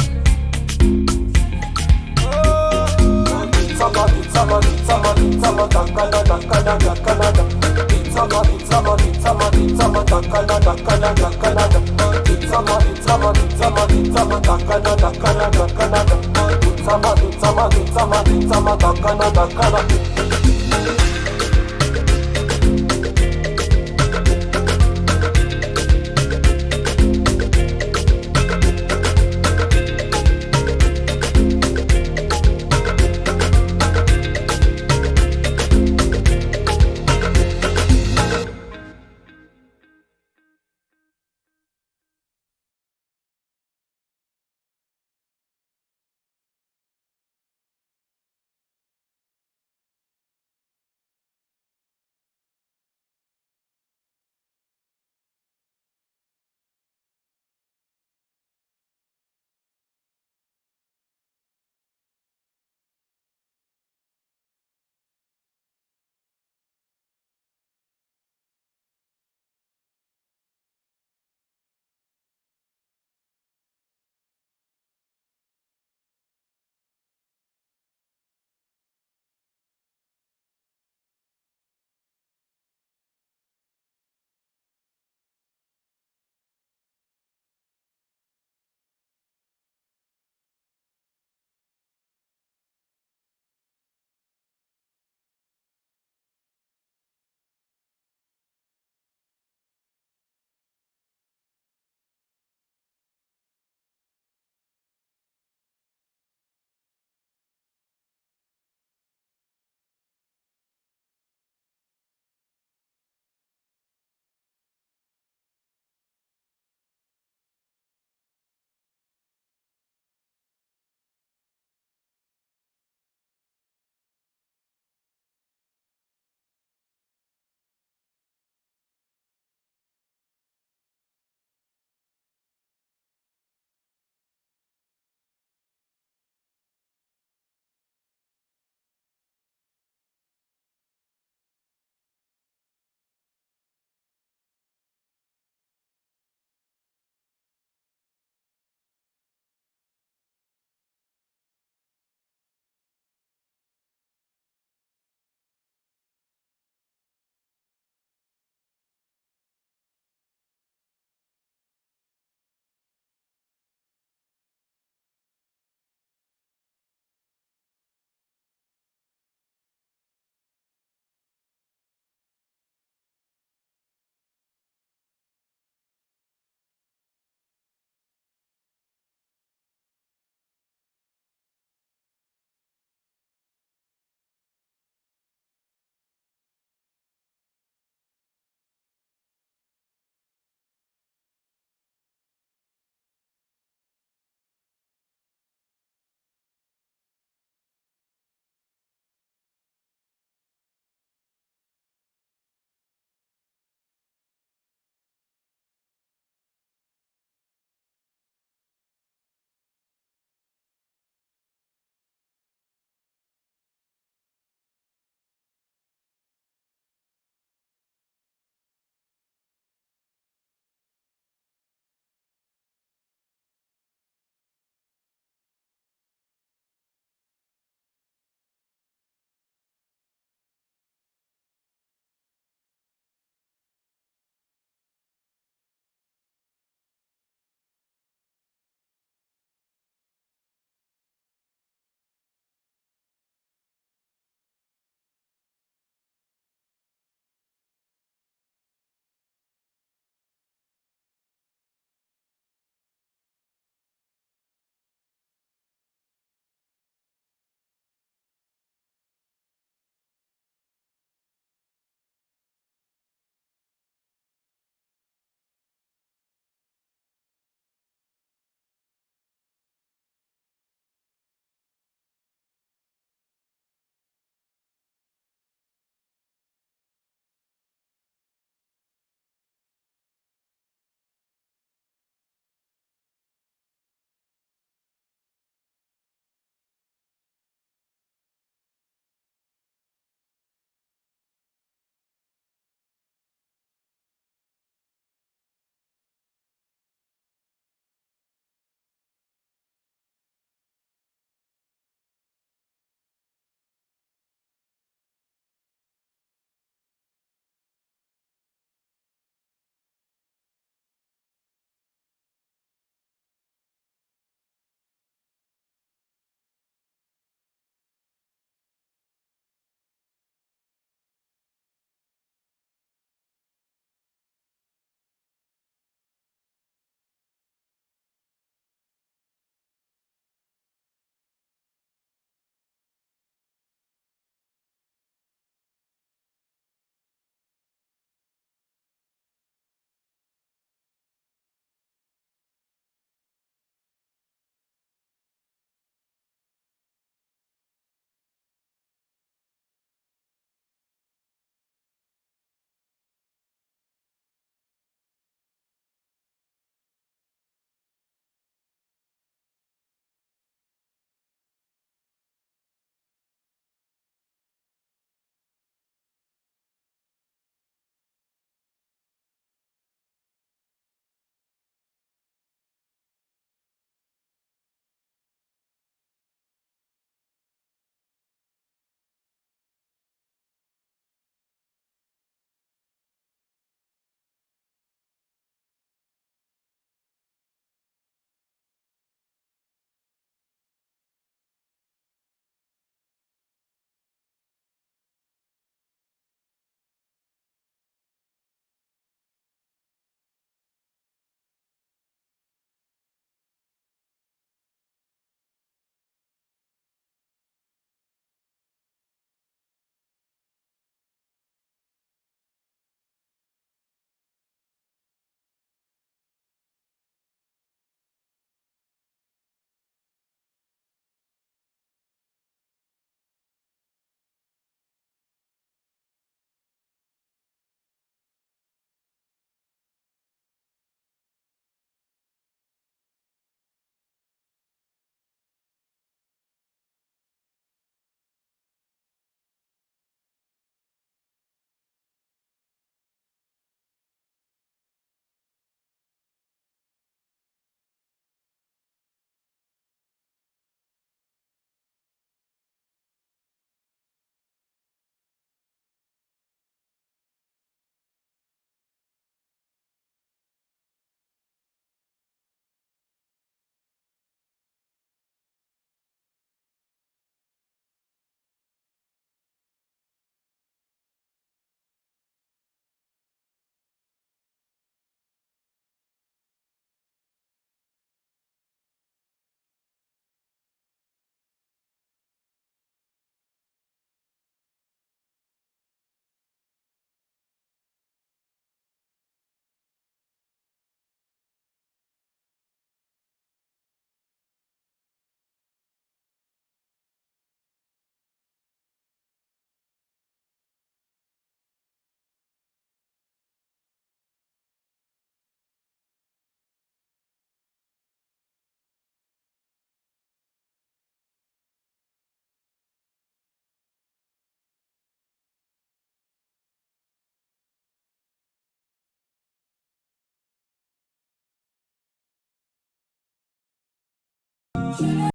Thank